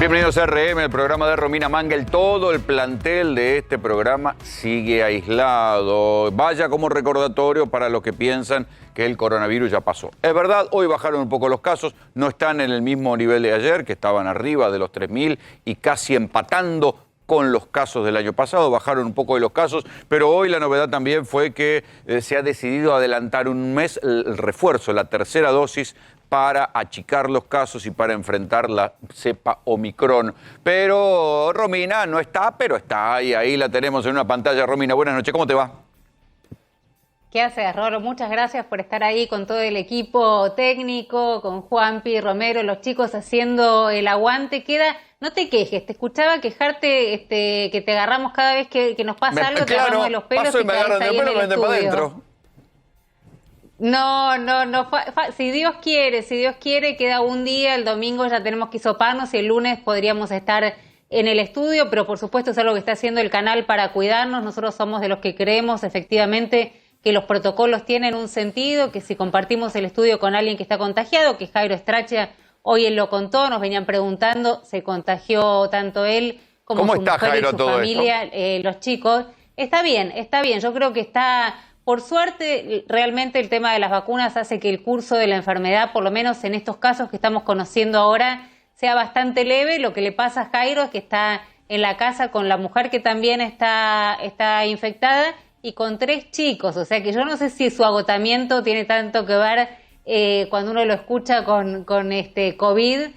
Bienvenidos a RM, el programa de Romina Mangel. Todo el plantel de este programa sigue aislado. Vaya como recordatorio para los que piensan que el coronavirus ya pasó. Es verdad, hoy bajaron un poco los casos, no están en el mismo nivel de ayer, que estaban arriba de los 3.000 y casi empatando con los casos del año pasado, bajaron un poco de los casos, pero hoy la novedad también fue que se ha decidido adelantar un mes el refuerzo, la tercera dosis, para achicar los casos y para enfrentar la cepa Omicron. Pero Romina no está, pero está, y ahí la tenemos en una pantalla. Romina, buenas noches, ¿cómo te va? ¿Qué haces, Rolo? Muchas gracias por estar ahí con todo el equipo técnico, con Juanpi, Romero, los chicos haciendo el aguante. No te quejes, te escuchaba quejarte que te agarramos cada vez que nos pasa algo, te agarramos de los pelos paso y me agarran de los pelos y me meten para adentro. No, si Dios quiere, queda un día, el domingo ya tenemos que hisoparnos y el lunes podríamos estar en el estudio, pero por supuesto es algo que está haciendo el canal para cuidarnos. Nosotros somos de los que creemos efectivamente que los protocolos tienen un sentido, que si compartimos el estudio con alguien que está contagiado, que Jairo Strachia hoy él lo contó, nos venían preguntando, se contagió tanto él como su mujer Jairo, y su familia, los chicos. Está bien, yo creo que está... Por suerte, realmente el tema de las vacunas hace que el curso de la enfermedad, por lo menos en estos casos que estamos conociendo ahora, sea bastante leve. Lo que le pasa a Jairo es que está en la casa con la mujer que también está infectada y con 3 chicos. O sea que yo no sé si su agotamiento tiene tanto que ver cuando uno lo escucha con COVID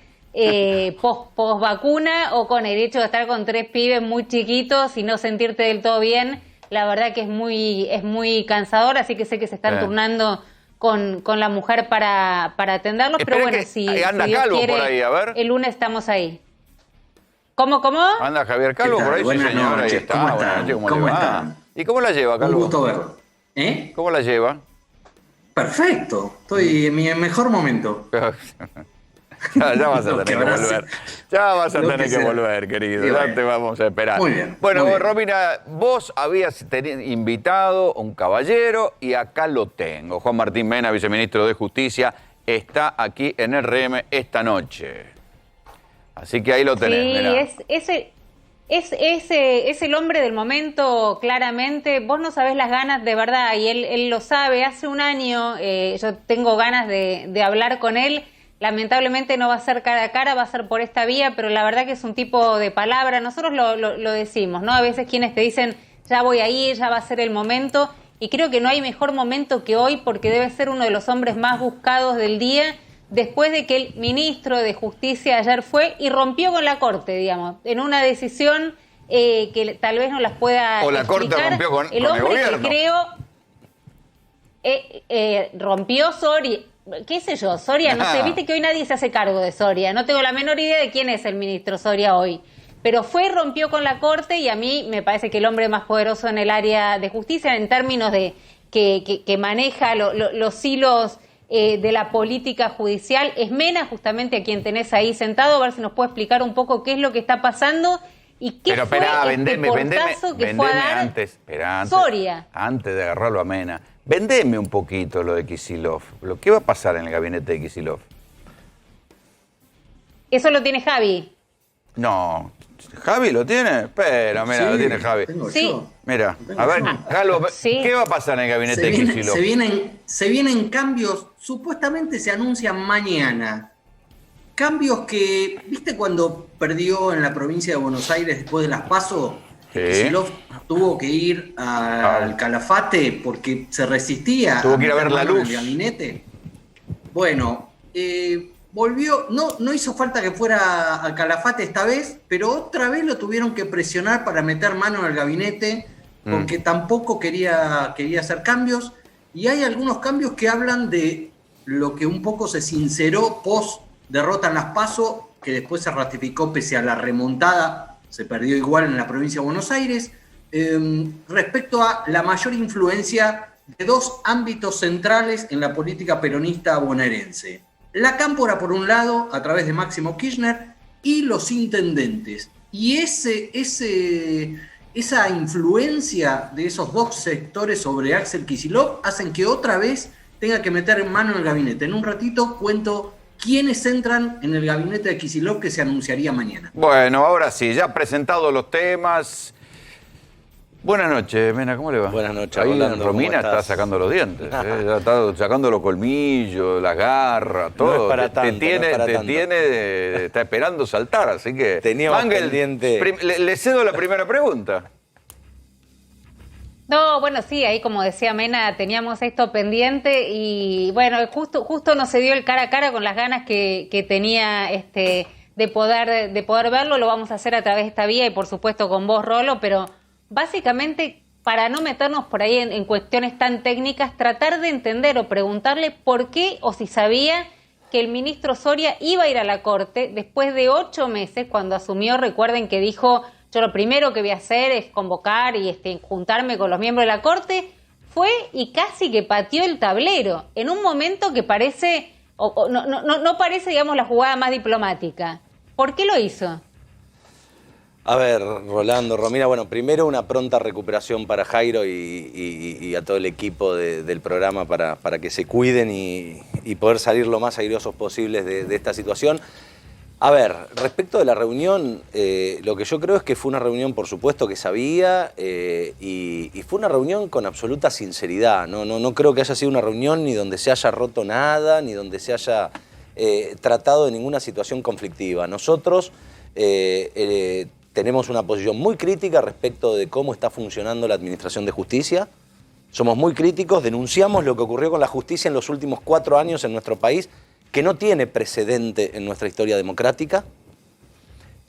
post vacuna o con el hecho de estar con 3 pibes muy chiquitos y no sentirte del todo bien. La verdad que es muy cansador, así que sé que se están turnando con la mujer para atenderlos. Esperen, pero bueno, si Dios Calvo quiere, por ahí, a ver. el lunes estamos ahí. ¿Cómo? Anda Javier Calvo por ahí, Buenas sí señor, noches. ahí está. ¿Cómo están? ¿Cómo están? ¿Y cómo la lleva, Calvo? Un gusto verlo. ¿Cómo la lleva? Perfecto, estoy en mi mejor momento. Ya vas a tener que volver. Ya vas a tener que volver, querido. Sí, ya te vamos a esperar. Muy bien. Bueno, muy bien. Romina, vos habías invitado a un caballero y acá lo tengo. Juan Martín Mena, viceministro de Justicia, está aquí en RM esta noche. Así que ahí lo tenés. Sí, es el hombre del momento, claramente. Vos no sabés las ganas, de verdad, y él lo sabe. Hace un año yo tengo ganas de hablar con él. Lamentablemente no va a ser cara a cara, va a ser por esta vía, pero la verdad que es un tipo de palabra. Nosotros lo decimos, ¿no? A veces quienes te dicen, ya voy a ir, ya va a ser el momento, y creo que no hay mejor momento que hoy porque debe ser uno de los hombres más buscados del día, después de que el ministro de Justicia ayer fue y rompió con la Corte, digamos, en una decisión que tal vez no las pueda o la explicar. Corte rompió con el hombre el gobierno. Que creo rompió Soria. ¿Qué sé yo? Soria, no sé, viste que hoy nadie se hace cargo de Soria. No tengo la menor idea de quién es el ministro Soria hoy. Pero rompió con la Corte y a mí me parece que el hombre más poderoso en el área de justicia, en términos de que maneja los hilos de la política judicial, es Mena, justamente a quien tenés ahí sentado, a ver si nos puede explicar un poco qué es lo que está pasando y qué fue portazo que fue a dar Soria. Antes de agarrarlo a Mena. Vendeme un poquito lo de Kicillof. ¿Qué va a pasar en el gabinete de Kicillof? Eso lo tiene Javi. No, ¿Javi lo tiene? Espera, mira, sí, lo tiene Javi. Sí. Mira, a ver, Galo, sí. ¿Qué va a pasar en el gabinete de Kicillof? Se vienen cambios, supuestamente se anuncian mañana. Cambios que, ¿viste cuando perdió en la provincia de Buenos Aires después de las PASO? Sí. Kicillof tuvo que ir al Calafate porque se resistía. Tuvo que ir a ver la luz. En el gabinete. Bueno, volvió, no hizo falta que fuera al Calafate esta vez, pero otra vez lo tuvieron que presionar para meter mano en el gabinete porque tampoco quería hacer cambios. Y hay algunos cambios que hablan de lo que un poco se sinceró post derrota en las PASO, que después se ratificó pese a la remontada. Se perdió igual en la provincia de Buenos Aires, respecto a la mayor influencia de 2 ámbitos centrales en la política peronista bonaerense. La Cámpora, por un lado, a través de Máximo Kirchner, y los intendentes. Y esa influencia de esos 2 sectores sobre Axel Kicillof hacen que otra vez tenga que meter en mano en el gabinete. En un ratito cuento quiénes entran en el gabinete de Kicillof que se anunciaría mañana. Bueno, ahora sí, ya presentados los temas. Buenas noches, Mena, ¿cómo le va? Buenas noches, Ahí Rolando, Romina ¿cómo está estás? sacando los dientes, ya está sacando los colmillos, las garras, todo. No es para tanto, Está esperando saltar, así que... Teníamos Mangel, pendiente... le cedo la primera pregunta. No, bueno, sí, ahí como decía Mena, teníamos esto pendiente y bueno, justo nos se dio el cara a cara con las ganas que tenía de poder verlo. Lo vamos a hacer a través de esta vía y por supuesto con vos, Rolo, pero básicamente para no meternos por ahí en cuestiones tan técnicas, tratar de entender o preguntarle por qué o si sabía que el ministro Soria iba a ir a la Corte después de 8 meses cuando asumió. Recuerden que dijo: yo lo primero que voy a hacer es convocar y juntarme con los miembros de la Corte. Fue y casi que pateó el tablero en un momento que parece, no parece, digamos, la jugada más diplomática. ¿Por qué lo hizo? A ver, Rolando, Romina, bueno, primero una pronta recuperación para Jairo y a todo el equipo del programa para que se cuiden y poder salir lo más airosos posibles de esta situación. A ver, respecto de la reunión, lo que yo creo es que fue una reunión, por supuesto, que sabía y fue una reunión con absoluta sinceridad. No creo que haya sido una reunión ni donde se haya roto nada, ni donde se haya tratado de ninguna situación conflictiva. Nosotros tenemos una posición muy crítica respecto de cómo está funcionando la Administración de Justicia. Somos muy críticos, denunciamos lo que ocurrió con la justicia en los últimos 4 años en nuestro país, que no tiene precedente en nuestra historia democrática.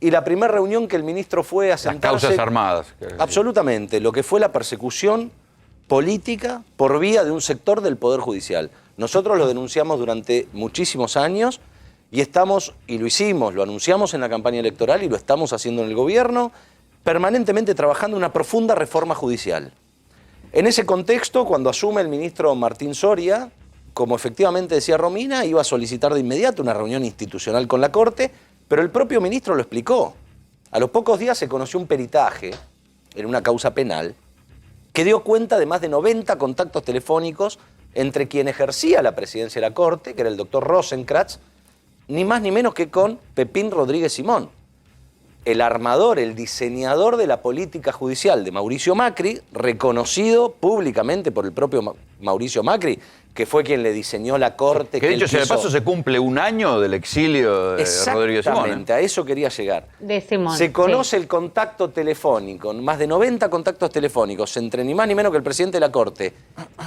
Y la primera reunión que el ministro fue a sentarse... Las causas armadas. Absolutamente, lo que fue la persecución política por vía de un sector del Poder Judicial. Nosotros lo denunciamos durante muchísimos años y lo hicimos, lo anunciamos en la campaña electoral y lo estamos haciendo en el gobierno, permanentemente trabajando en una profunda reforma judicial. En ese contexto, cuando asume el ministro Martín Soria, como efectivamente decía Romina, iba a solicitar de inmediato una reunión institucional con la Corte, pero el propio ministro lo explicó. A los pocos días se conoció un peritaje en una causa penal que dio cuenta de más de 90 contactos telefónicos entre quien ejercía la presidencia de la Corte, que era el doctor Rosenkrantz, ni más ni menos que con Pepín Rodríguez Simón, el armador, el diseñador de la política judicial de Mauricio Macri, reconocido públicamente por el propio Mauricio Macri, que fue quien le diseñó la Corte. Que dicho sea de paso, se cumple 1 año del exilio de Rodríguez Simón. Exactamente, a eso quería llegar. De Simón. Se conoce sí. el contacto telefónico, más de 90 contactos telefónicos entre ni más ni menos que el presidente de la Corte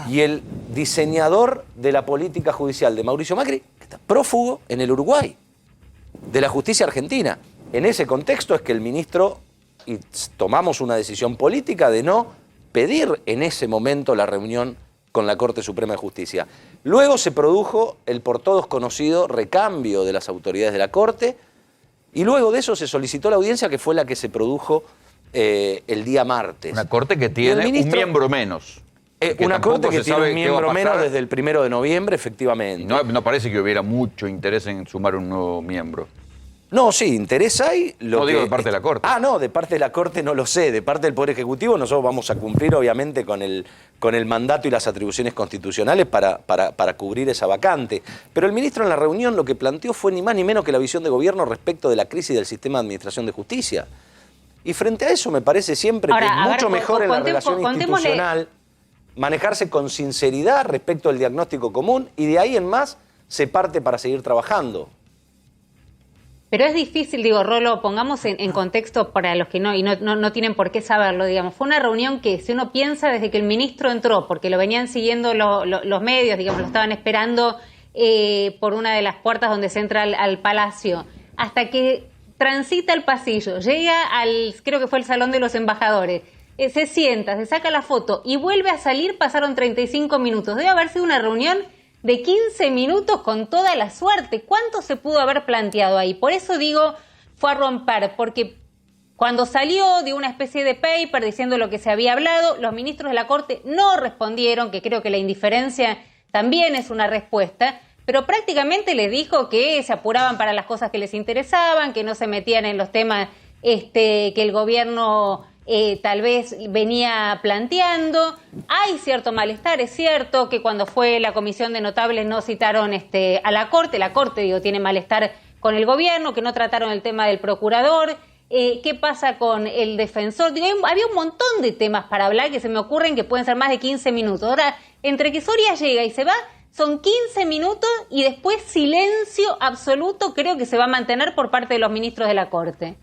y el diseñador de la política judicial de Mauricio Macri, que está prófugo en el Uruguay, de la justicia argentina. En ese contexto es que el ministro y tomamos una decisión política de no pedir en ese momento la reunión con la Corte Suprema de Justicia. Luego se produjo el por todos conocido recambio de las autoridades de la Corte y luego de eso se solicitó la audiencia, que fue la que se produjo el día martes. Una Corte que tiene un miembro menos. Una Corte que tiene un miembro menos desde el 1 de noviembre, efectivamente. No parece que hubiera mucho interés en sumar un nuevo miembro. No, sí, interés hay. No digo de parte de la Corte. No, de parte de la Corte no lo sé. De parte del Poder Ejecutivo nosotros vamos a cumplir, obviamente, con el mandato y las atribuciones constitucionales para cubrir esa vacante. Pero el ministro en la reunión lo que planteó fue ni más ni menos que la visión de gobierno respecto de la crisis del sistema de administración de justicia. Y frente a eso me parece siempre que es mucho mejor en la relación institucional manejarse con sinceridad respecto al diagnóstico común y de ahí en más se parte para seguir trabajando. Pero es difícil, digo, Rolo, pongamos en contexto para los que no tienen por qué saberlo, digamos. Fue una reunión que, si uno piensa desde que el ministro entró, porque lo venían siguiendo los medios, digamos, lo estaban esperando por una de las puertas donde se entra al Palacio, hasta que transita el pasillo, llega creo que fue el Salón de los Embajadores, se sienta, se saca la foto y vuelve a salir, pasaron 35 minutos. Debe haber sido una reunión de 15 minutos con toda la suerte. ¿Cuánto se pudo haber planteado ahí? Por eso digo, fue a romper, porque cuando salió de una especie de paper diciendo lo que se había hablado, los ministros de la Corte no respondieron, que creo que la indiferencia también es una respuesta, pero prácticamente les dijo que se apuraban para las cosas que les interesaban, que no se metían en los temas que el gobierno tal vez venía planteando. Hay cierto malestar, es cierto que cuando fue la comisión de notables no citaron a la Corte digo, tiene malestar con el gobierno, que no trataron el tema del procurador. ¿Qué pasa con el defensor? Digo, había un montón de temas para hablar que se me ocurren que pueden ser más de 15 minutos. Ahora, entre que Soria llega y se va, son 15 minutos y después silencio absoluto creo que se va a mantener por parte de los ministros de la Corte.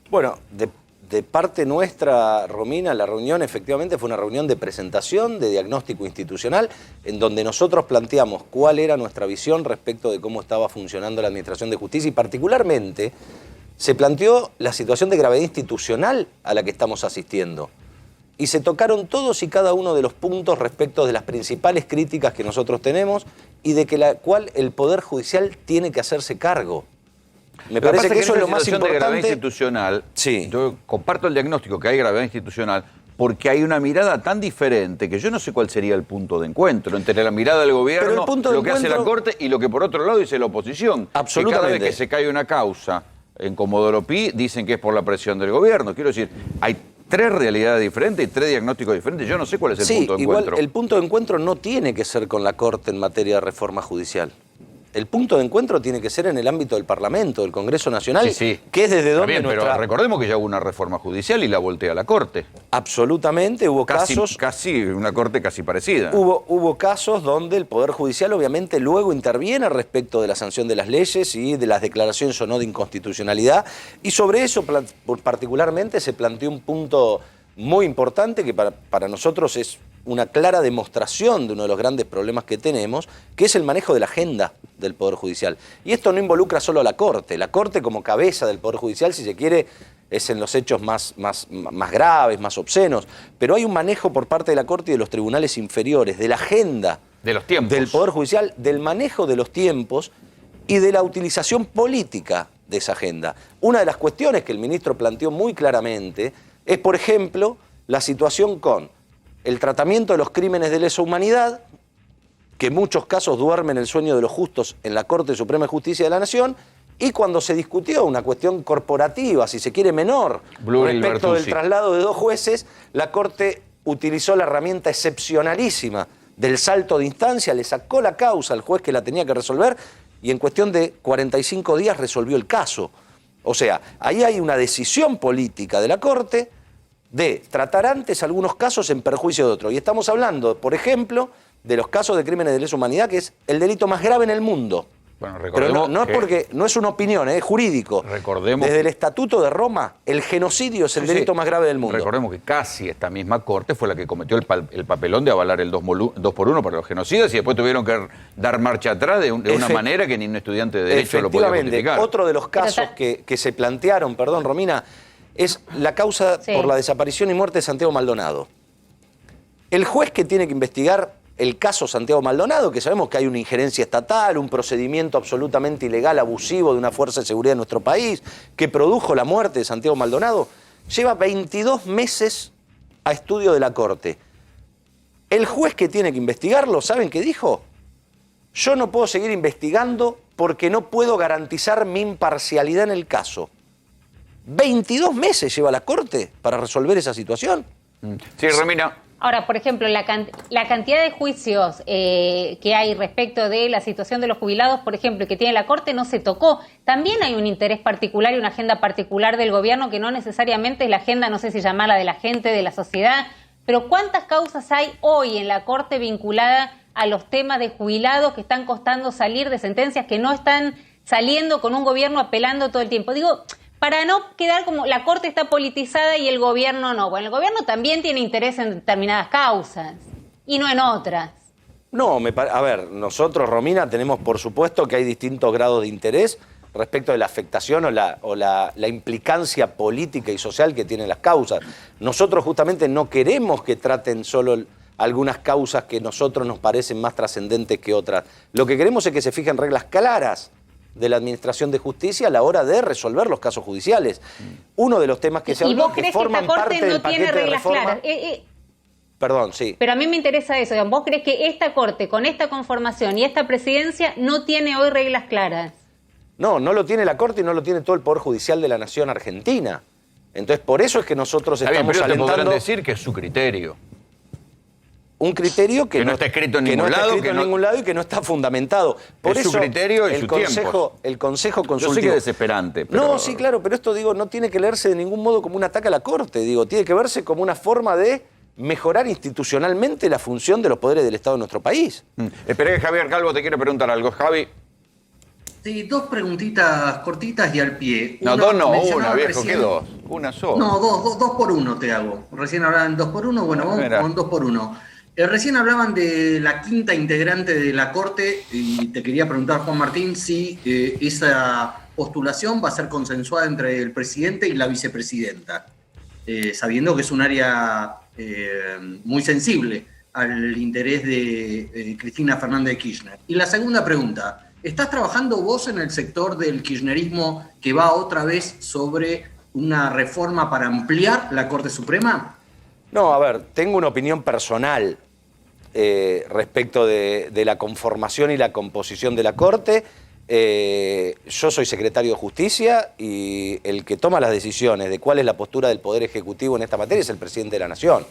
Bueno, de parte nuestra, Romina, la reunión efectivamente fue una reunión de presentación, de diagnóstico institucional, en donde nosotros planteamos cuál era nuestra visión respecto de cómo estaba funcionando la Administración de Justicia y particularmente se planteó la situación de gravedad institucional a la que estamos asistiendo. Y se tocaron todos y cada uno de los puntos respecto de las principales críticas que nosotros tenemos y de que la cual el Poder Judicial tiene que hacerse cargo. Me parece que eso es lo más importante. De gravedad institucional, sí. Yo comparto el diagnóstico que hay gravedad institucional porque hay una mirada tan diferente que yo no sé cuál sería el punto de encuentro entre la mirada del gobierno, lo que hace la Corte y lo que por otro lado dice la oposición. Absolutamente. Que cada vez que se cae una causa en Comodoro Pi dicen que es por la presión del gobierno. Quiero decir, hay 3 realidades diferentes y 3 diagnósticos diferentes. Yo no sé cuál es el punto de encuentro. Igual el punto de encuentro no tiene que ser con la Corte en materia de reforma judicial. El punto de encuentro tiene que ser en el ámbito del Parlamento, del Congreso Nacional, que es desde donde pero recordemos que ya hubo una reforma judicial y la voltea a la Corte. Absolutamente, hubo casos... Casi una Corte casi parecida. Hubo casos donde el Poder Judicial obviamente luego interviene respecto de la sanción de las leyes y de las declaraciones o no de inconstitucionalidad, y sobre eso particularmente se planteó un punto muy importante que para nosotros es una clara demostración de uno de los grandes problemas que tenemos, que es el manejo de la agenda del Poder Judicial. Y esto no involucra solo a la Corte. La Corte como cabeza del Poder Judicial, si se quiere, es en los hechos más graves, más obscenos. Pero hay un manejo por parte de la Corte y de los tribunales inferiores, de la agenda de los tiempos del Poder Judicial, del manejo de los tiempos y de la utilización política de esa agenda. Una de las cuestiones que el ministro planteó muy claramente es, por ejemplo, la situación con el tratamiento de los crímenes de lesa humanidad, que en muchos casos duermen el sueño de los justos en la Corte Suprema de Justicia de la Nación, y cuando se discutió una cuestión corporativa, si se quiere menor, respecto del traslado de 2 jueces, la Corte utilizó la herramienta excepcionalísima del salto de instancia, le sacó la causa al juez que la tenía que resolver y en cuestión de 45 días resolvió el caso. O sea, ahí hay una decisión política de la Corte de tratar antes algunos casos en perjuicio de otros. Y estamos hablando, por ejemplo, de los casos de crímenes de lesa humanidad, que es el delito más grave en el mundo. Bueno, pero no es porque no es una opinión, es jurídico. Recordemos desde el Estatuto de Roma, el genocidio es el delito más grave del mundo. Recordemos que casi esta misma Corte fue la que cometió el papelón de avalar el 2 por 1 para los genocidas y después tuvieron que dar marcha atrás de una manera que ni un estudiante de Derecho lo podía justificar. Otro de los casos que se plantearon, perdón, Romina, es la causa por la desaparición y muerte de Santiago Maldonado. El juez que tiene que investigar el caso Santiago Maldonado, que sabemos que hay una injerencia estatal, un procedimiento absolutamente ilegal, abusivo de una fuerza de seguridad de nuestro país, que produjo la muerte de Santiago Maldonado, lleva 22 meses a estudio de la Corte. El juez que tiene que investigarlo, ¿saben qué dijo? Yo no puedo seguir investigando porque no puedo garantizar mi imparcialidad en el caso. 22 meses lleva la Corte para resolver esa situación. Sí, Romina. Ahora, por ejemplo, la cantidad de juicios que hay respecto de la situación de los jubilados, por ejemplo, que tiene la Corte, no se tocó. También hay un interés particular y una agenda particular del gobierno que no necesariamente es la agenda, no sé si llamarla de la gente, de la sociedad, pero ¿cuántas causas hay hoy en la Corte vinculada a los temas de jubilados que están costando salir de sentencias que no están saliendo con un gobierno apelando todo el tiempo? Digo, para no quedar como la Corte está politizada y el gobierno no. Bueno, el gobierno también tiene interés en determinadas causas y no en otras. No, a ver, nosotros, Romina, tenemos por supuesto que hay distintos grados de interés respecto de la afectación o la implicancia política y social que tienen las causas. Nosotros justamente no queremos que traten solo algunas causas que a nosotros nos parecen más trascendentes que otras. Lo que queremos es que se fijen reglas claras de la Administración de Justicia a la hora de resolver los casos judiciales. Uno de los temas que se habló que forman parte del paquete de reforma... Perdón, sí. Pero a mí me interesa eso. ¿Vos crees que esta Corte, con esta conformación y esta presidencia, no tiene hoy reglas claras? No, no lo tiene la Corte y no lo tiene todo el Poder Judicial de la Nación Argentina. Entonces, por eso es que nosotros Está bien, estamos pero te podrán alentando decir que es su criterio. un criterio que no está escrito en ningún lado, en ningún lado y que no está fundamentado. Por Es su eso, criterio y su tiempo. El Consejo Yo Consultivo... sé que es desesperante, pero... No, sí, claro, pero esto, digo, no tiene que leerse de ningún modo como un ataque a la Corte, digo, tiene que verse como una forma de mejorar institucionalmente la función de los poderes del Estado de nuestro país. Esperé que Javier Calvo te quiere preguntar algo. Javi. Sí, dos preguntitas cortitas y al pie. No, dos no, mencionaba una, viejo, recién- ¿qué dos? Una sola. No, dos por uno te hago. Recién hablaban 2 por 1, bueno, vamos Mira. con 2 por 1. Recién hablaban de la quinta integrante de la Corte y te quería preguntar, Juan Martín, si esa postulación va a ser consensuada entre el presidente y la vicepresidenta, sabiendo que es un área muy sensible al interés de Cristina Fernández de Kirchner. Y la segunda pregunta, ¿estás trabajando vos en el sector del kirchnerismo que va otra vez sobre una reforma para ampliar la Corte Suprema? No, a ver, tengo una opinión personal respecto de la conformación y la composición de la Corte. Yo soy secretario de Justicia y el que toma las decisiones de cuál es la postura del Poder Ejecutivo en esta materia es el presidente de la Nación.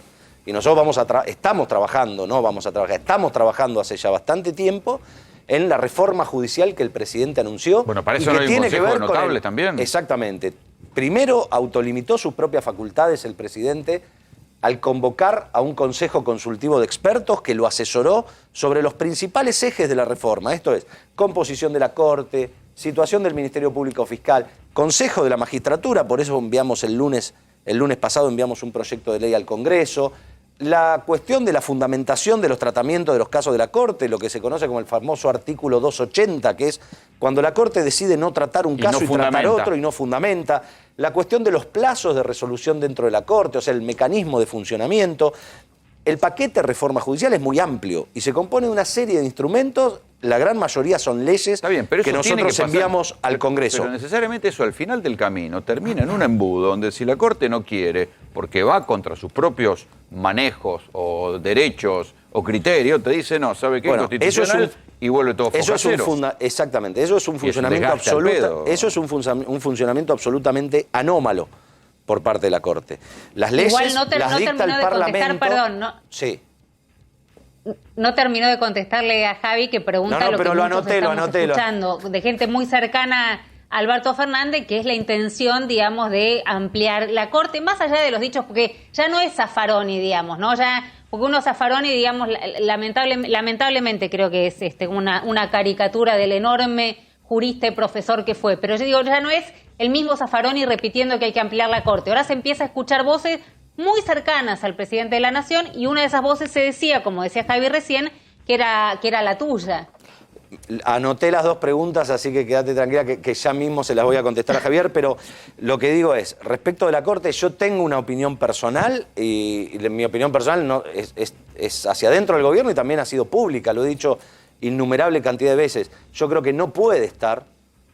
Y nosotros estamos trabajando hace ya bastante tiempo en la reforma judicial que el presidente anunció. Bueno, para eso y no que hay un tiene que consejo ver de con notables también. Exactamente. Primero autolimitó sus propias facultades el presidente al convocar a un consejo consultivo de expertos que lo asesoró sobre los principales ejes de la reforma. Esto es, composición de la Corte, situación del Ministerio Público Fiscal, Consejo de la Magistratura, por eso enviamos el lunes pasado enviamos un proyecto de ley al Congreso, la cuestión de la fundamentación de los tratamientos de los casos de la Corte, lo que se conoce como el famoso artículo 280, que es cuando la Corte decide no tratar un caso y tratar otro y no fundamenta, la cuestión de los plazos de resolución dentro de la Corte, o sea, el mecanismo de funcionamiento. El paquete de reforma judicial es muy amplio y se compone de una serie de instrumentos, la gran mayoría son leyes Está bien, pero que eso tiene nosotros que pasar, enviamos al Congreso. Pero necesariamente eso al final del camino termina en un embudo donde si la Corte no quiere, porque va contra sus propios manejos o derechos o criterios, te dice, no, ¿sabe qué? Bueno, Constitucional, y vuelve todo eso es focacero. exactamente, eso es un funcionamiento desgaste al pedo. eso es un funcionamiento absolutamente anómalo por parte de la Corte. Las leyes Igual no las terminó dicta el de contestar, Parlamento. perdón, no. Sí. No terminó de contestarle a Javi que pregunta No, lo pero que lo muchos anoté, estamos escuchando de gente muy cercana a Alberto Fernández, que es la intención, digamos, de ampliar la Corte, más allá de los dichos, porque ya no es Zaffaroni, digamos, ¿no? Ya, porque uno Zaffaroni, digamos, lamentablemente creo que es una caricatura del enorme jurista y profesor que fue, pero yo digo, ya no es el mismo Zaffaroni repitiendo que hay que ampliar la Corte. Ahora se empieza a escuchar voces muy cercanas al presidente de la Nación y una de esas voces se decía, como decía Javi recién, que era la tuya. Anoté las dos preguntas, así que quédate tranquila que ya mismo se las voy a contestar a Javier, pero lo que digo es, respecto de la Corte, yo tengo una opinión personal y mi opinión personal no, es hacia adentro del gobierno y también ha sido pública, lo he dicho innumerable cantidad de veces. Yo creo que no puede estar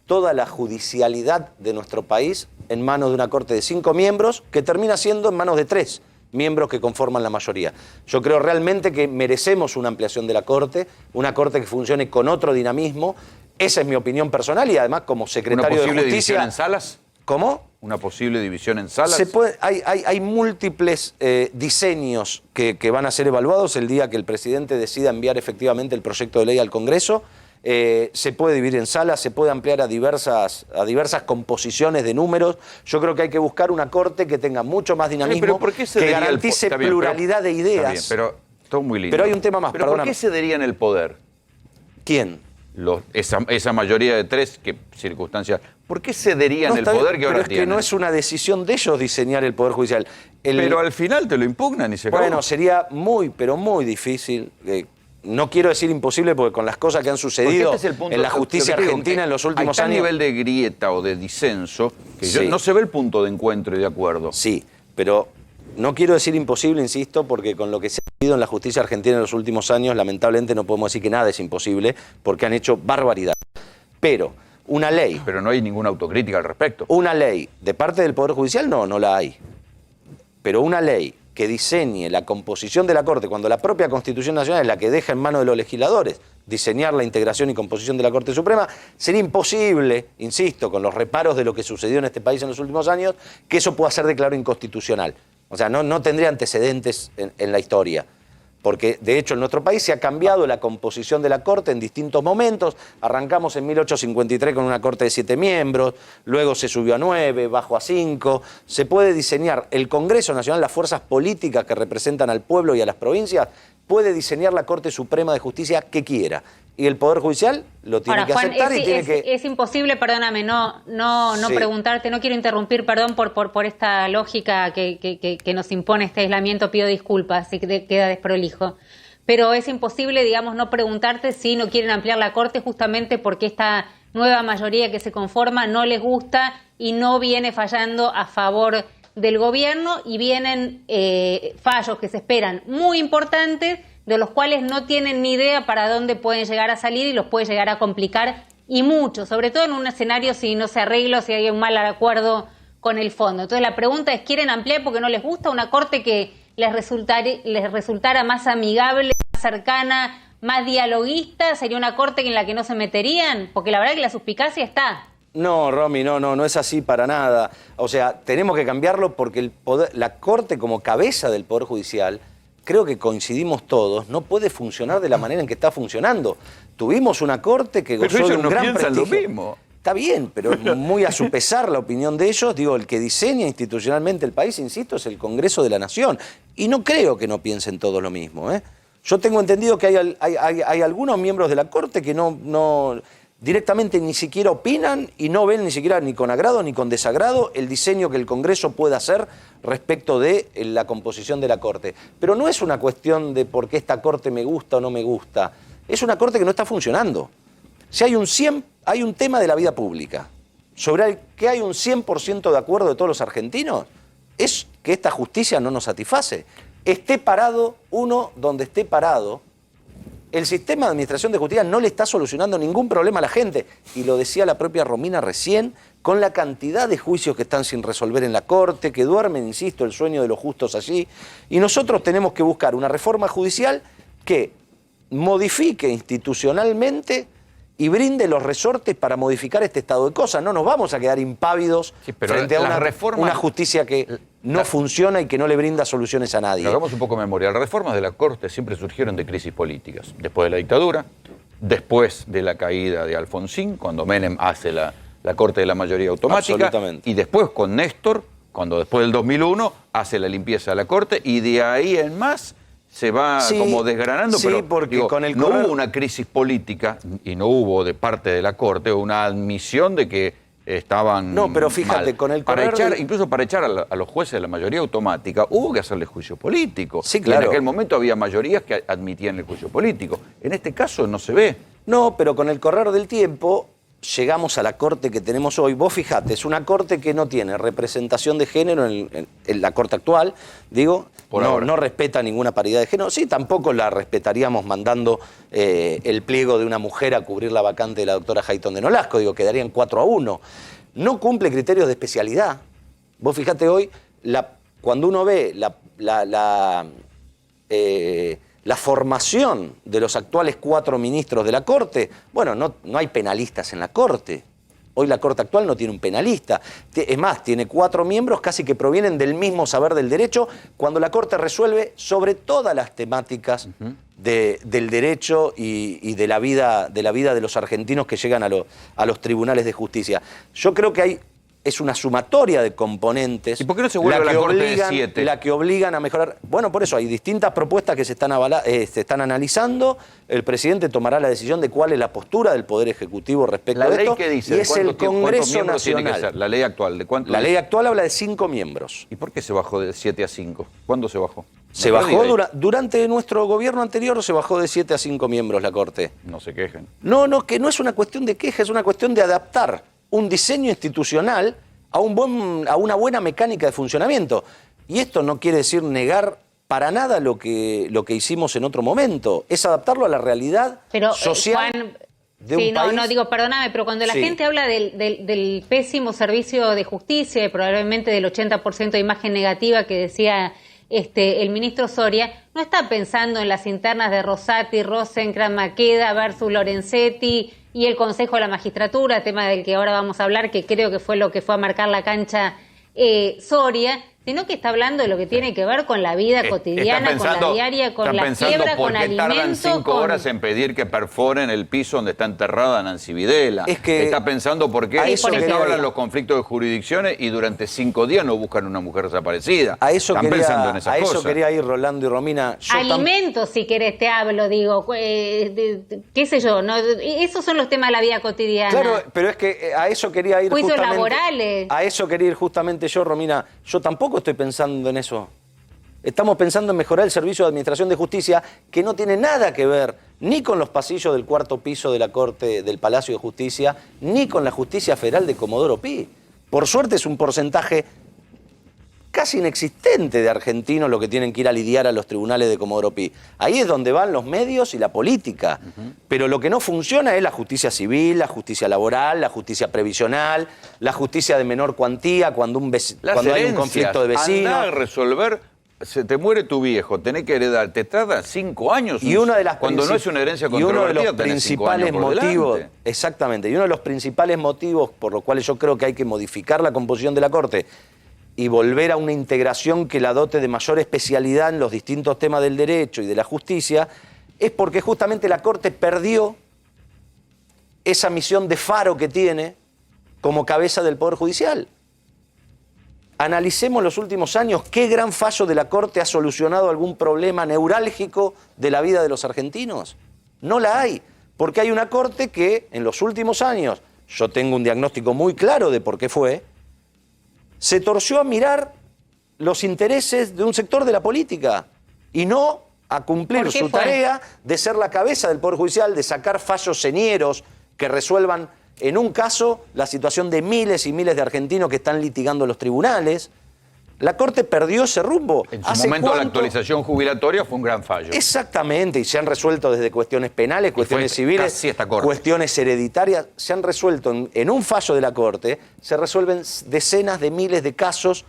toda la judicialidad de nuestro país en manos de una Corte de 5 miembros que termina siendo en manos de 3 miembros que conforman la mayoría. Yo creo realmente que merecemos una ampliación de la Corte, una Corte que funcione con otro dinamismo. Esa es mi opinión personal y además como secretario de ¿Una posible Justicia... división en salas? ¿Cómo? ¿Una posible división en salas? Hay múltiples diseños que van a ser evaluados el día que el presidente decida enviar efectivamente el proyecto de ley al Congreso. Se puede dividir en salas, se puede ampliar a diversas composiciones de números. Yo creo que hay que buscar una Corte que tenga mucho más dinamismo, Pero ¿por qué que garantice está bien, pluralidad de ideas. Está bien, pero todo muy lindo. Pero hay un tema más, ¿Pero por perdóname. qué cederían el poder? ¿Quién? Esa mayoría de 3, que circunstancias. ¿Por qué cederían el poder que ahora pero es tienen? que no es una decisión de ellos diseñar el Poder Judicial. Pero al final te lo impugnan y se acabó. Bueno, sería muy, pero muy difícil. No quiero decir imposible porque con las cosas que han sucedido Porque este es el punto, en la justicia lo que te digo, argentina en los últimos hay años... nivel de grieta o de disenso que Sí. no se ve el punto de encuentro y de acuerdo. Sí, pero no quiero decir imposible, insisto, porque con lo que se ha vivido en la justicia argentina en los últimos años, lamentablemente no podemos decir que nada es imposible porque han hecho barbaridad. Pero una ley... Pero no hay ninguna autocrítica al respecto. Una ley de parte del Poder Judicial no la hay. Pero una ley que diseñe la composición de la Corte, cuando la propia Constitución Nacional es la que deja en manos de los legisladores diseñar la integración y composición de la Corte Suprema, sería imposible, insisto, con los reparos de lo que sucedió en este país en los últimos años, que eso pueda ser declarado inconstitucional. O sea, no tendría antecedentes en la historia. Porque, de hecho, en nuestro país se ha cambiado la composición de la Corte en distintos momentos. Arrancamos en 1853 con una Corte de 7 miembros, luego se subió a 9, bajó a 5. Se puede diseñar el Congreso Nacional, las fuerzas políticas que representan al pueblo y a las provincias, puede diseñar la Corte Suprema de Justicia que quiera. Y el Poder Judicial lo tiene Ahora, que Juan, aceptar y tiene que... Es imposible, perdóname, no Sí. preguntarte, no quiero interrumpir, perdón por esta lógica que nos impone este aislamiento, pido disculpas si queda desprolijo. Pero es imposible, digamos, no preguntarte si no quieren ampliar la Corte justamente porque esta nueva mayoría que se conforma no les gusta y no viene fallando a favor del gobierno y vienen fallos que se esperan muy importantes, de los cuales no tienen ni idea para dónde pueden llegar a salir y los puede llegar a complicar y mucho, sobre todo en un escenario si no se arregla, si hay un mal acuerdo con el fondo. Entonces la pregunta es, ¿quieren ampliar porque no les gusta una Corte que les resultara más amigable, más cercana, más dialoguista? ¿Sería una Corte en la que no se meterían? Porque la verdad que la suspicacia está. No, Romy, no es así para nada. O sea, tenemos que cambiarlo porque la Corte como cabeza del Poder Judicial, creo que coincidimos todos, no puede funcionar de la manera en que está funcionando. Tuvimos una Corte que gozó de un gran prestigio. Lo mismo. Está bien, pero muy a su pesar la opinión de ellos. Digo, el que diseña institucionalmente el país, insisto, es el Congreso de la Nación. Y no creo que no piensen todos lo mismo, ¿eh? Yo tengo entendido que hay algunos miembros de la Corte que no directamente ni siquiera opinan y no ven ni siquiera ni con agrado ni con desagrado el diseño que el Congreso pueda hacer respecto de la composición de la Corte. Pero no es una cuestión de por qué esta Corte me gusta o no me gusta. Es una Corte que no está funcionando. Si hay un tema de la vida pública sobre el que hay un 100% de acuerdo de todos los argentinos, es que esta justicia no nos satisface. Esté parado uno donde esté parado, el sistema de administración de justicia no le está solucionando ningún problema a la gente. Y lo decía la propia Romina recién, con la cantidad de juicios que están sin resolver en la Corte, que duermen, insisto, el sueño de los justos allí. Y nosotros tenemos que buscar una reforma judicial que modifique institucionalmente y brinde los resortes para modificar este estado de cosas. No nos vamos a quedar impávidos frente a una justicia que no funciona y que no le brinda soluciones a nadie. Pero hagamos un poco de memoria. Las reformas de la Corte siempre surgieron de crisis políticas. Después de la dictadura, después de la caída de Alfonsín, cuando Menem hace la Corte de la mayoría automática, y después con Néstor, cuando después del 2001 hace la limpieza de la Corte, y de ahí en más se va como desgranando, sí, pero porque digo, con el no hubo una crisis política y no hubo de parte de la Corte una admisión de que estaban No, pero fíjate, mal. con el para correr echar, del... incluso para echar a los jueces de la mayoría automática, hubo que hacerle juicio político. Sí, Y claro. en aquel momento había mayorías que admitían el juicio político. En este caso no se ve. No, pero con el correr del tiempo llegamos a la Corte que tenemos hoy. Vos fijate, es una Corte que no tiene representación de género en la Corte actual, digo, no respeta ninguna paridad de género. Sí, tampoco la respetaríamos mandando el pliego de una mujer a cubrir la vacante de la doctora Hayton de Nolasco, digo, quedarían 4-1. No cumple criterios de especialidad. Vos fijate hoy, cuando uno ve la formación de los actuales 4 ministros de la Corte, bueno, no hay penalistas en la Corte. Hoy la Corte actual no tiene un penalista. Es más, tiene 4 miembros casi que provienen del mismo saber del derecho, cuando la Corte resuelve sobre todas las temáticas del derecho y de la vida de los argentinos que llegan a los tribunales de justicia. Yo creo que es una sumatoria de componentes. ¿Y por qué no se vuelve a la Corte de 7? La que obligan a mejorar. Bueno, por eso hay distintas propuestas que se están analizando. El presidente tomará la decisión de cuál es la postura del Poder Ejecutivo respecto a esto. ¿La ley qué dice? Y es el Congreso Nacional. Tiene que ser? La ley actual, ¿de cuánto? La ley actual habla de 5 miembros. ¿Y por qué se bajó de 7 a 5? ¿Cuándo se bajó? Se bajó durante nuestro gobierno anterior, se bajó de 7 a 5 miembros la Corte. No se quejen. No, que no es una cuestión de queja, es una cuestión de adaptar un diseño institucional a una buena mecánica de funcionamiento. Y esto no quiere decir negar para nada lo que hicimos en otro momento. Es adaptarlo a la realidad social Juan, de un país. No, digo, perdóname, pero cuando la gente habla del pésimo servicio de justicia y probablemente del 80% de imagen negativa que decía el ministro Soria, no está pensando en las internas de Rosati, Rosenkrantz, Maqueda versus Lorenzetti y el Consejo de la Magistratura, tema del que ahora vamos a hablar, que creo que fue lo que fue a marcar la cancha Soria, sino que está hablando de lo que tiene que ver con la vida cotidiana, con la diaria, con la quiebra, con alimentos. Tardan 5 horas en pedir que perforen el piso donde está enterrada Nancy Videla. Está pensando por qué hablan los conflictos de jurisdicciones y durante 5 días no buscan una mujer desaparecida. Están pensando en esas cosas. Eso quería ir Rolando y Romina. Alimentos, si querés, te hablo, digo, qué sé yo, ¿no? Esos son los temas de la vida cotidiana. Claro, pero es que a eso quería ir juicios justamente. Laborales. A eso quería ir justamente yo, Romina. Yo tampoco estoy pensando en eso. Estamos pensando en mejorar el servicio de administración de justicia, que no tiene nada que ver ni con los pasillos del 4º piso de la Corte del Palacio de Justicia, ni con la Justicia Federal de Comodoro Pi. Por suerte es un porcentaje casi inexistente de argentinos lo que tienen que ir a lidiar a los tribunales de Comodoro Pi. Ahí es donde van los medios y la política. Pero lo que no funciona es la justicia civil, la justicia laboral, la justicia previsional, la justicia de menor cuantía, cuando hay un conflicto de vecinos. Andá a resolver, se te muere tu viejo, tenés que heredar, te tarda 5 años. Y una de las cuando no es una herencia controvertida, y uno de los principales motivos, exactamente, y uno de los principales motivos por los cuales yo creo que hay que modificar la composición de la Corte y volver a una integración que la dote de mayor especialidad en los distintos temas del derecho y de la justicia, es porque justamente la Corte perdió esa misión de faro que tiene como cabeza del Poder Judicial. Analicemos los últimos años qué gran fallo de la Corte ha solucionado algún problema neurálgico de la vida de los argentinos. No la hay, porque hay una Corte que en los últimos años, yo tengo un diagnóstico muy claro de por qué fue, se torció a mirar los intereses de un sector de la política y no a cumplir su tarea de ser la cabeza del Poder Judicial, de sacar fallos señeros que resuelvan en un caso la situación de miles y miles de argentinos que están litigando en los tribunales. La Corte perdió ese rumbo. En su momento la actualización jubilatoria fue un gran fallo. Exactamente, y se han resuelto desde cuestiones penales, cuestiones civiles, cuestiones hereditarias, se han resuelto en un fallo de la Corte, se resuelven decenas de miles de casos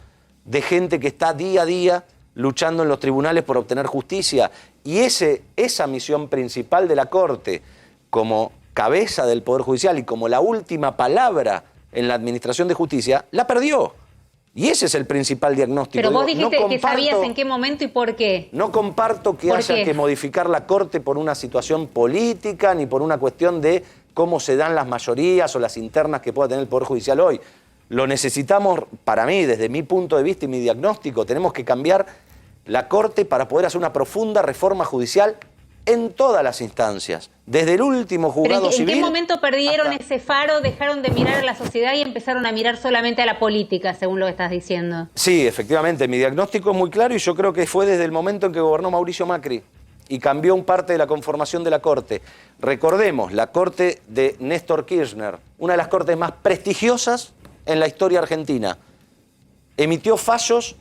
de gente que está día a día luchando en los tribunales por obtener justicia. Y esa misión principal de la Corte, como cabeza del Poder Judicial y como la última palabra en la administración de justicia, la perdió. Y ese es el principal diagnóstico. Pero vos dijiste que sabías en qué momento y por qué. No comparto que haya que modificar la Corte por una situación política ni por una cuestión de cómo se dan las mayorías o las internas que pueda tener el Poder Judicial hoy. Lo necesitamos, para mí, desde mi punto de vista y mi diagnóstico, tenemos que cambiar la Corte para poder hacer una profunda reforma judicial en todas las instancias, desde el último juzgado civil. ¿En qué momento perdieron ese faro, dejaron de mirar a la sociedad y empezaron a mirar solamente a la política, según lo que estás diciendo? Sí, efectivamente, mi diagnóstico es muy claro y yo creo que fue desde el momento en que gobernó Mauricio Macri y cambió un parte de la conformación de la Corte. Recordemos, la Corte de Néstor Kirchner, una de las cortes más prestigiosas en la historia argentina, emitió fallos,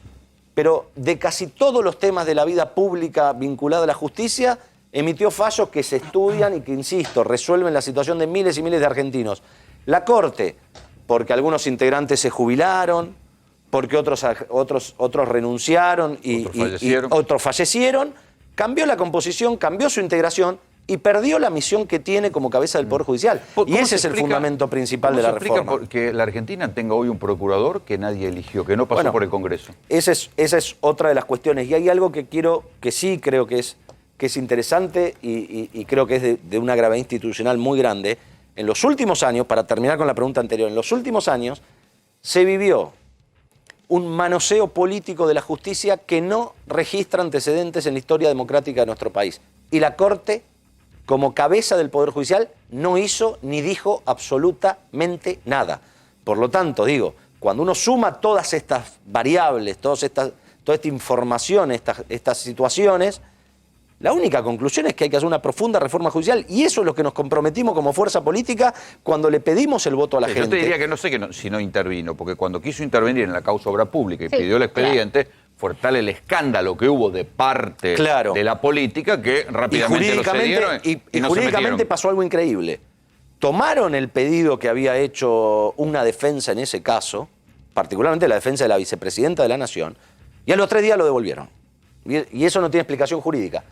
pero de casi todos los temas de la vida pública vinculada a la justicia, emitió fallos que se estudian y que, insisto, resuelven la situación de miles y miles de argentinos. La Corte, porque algunos integrantes se jubilaron, porque otros renunciaron y otros fallecieron, cambió la composición, cambió su integración y perdió la misión que tiene como cabeza del Poder Judicial. Y ese es el fundamento principal de la reforma. ¿Cómo se explica que la Argentina tenga hoy un procurador que nadie eligió, que no pasó por el Congreso? Esa es otra de las cuestiones. Y hay algo que sí creo que es interesante y creo que es de una gravedad institucional muy grande. En los últimos años, para terminar con la pregunta anterior, en los últimos años se vivió un manoseo político de la justicia que no registra antecedentes en la historia democrática de nuestro país. Y la Corte, como cabeza del Poder Judicial, no hizo ni dijo absolutamente nada. Por lo tanto, digo, cuando uno suma todas estas variables, toda esta información, estas situaciones, la única conclusión es que hay que hacer una profunda reforma judicial y eso es lo que nos comprometimos como fuerza política cuando le pedimos el voto a la gente. Yo te diría que no sé si no intervino, porque cuando quiso intervenir en la causa obra pública y pidió el expediente, fue tal el escándalo que hubo de parte de la política que rápidamente lo cedieron y no jurídicamente pasó algo increíble. Tomaron el pedido que había hecho una defensa en ese caso, particularmente la defensa de la vicepresidenta de la Nación, y a los 3 días lo devolvieron. Y eso no tiene explicación jurídica.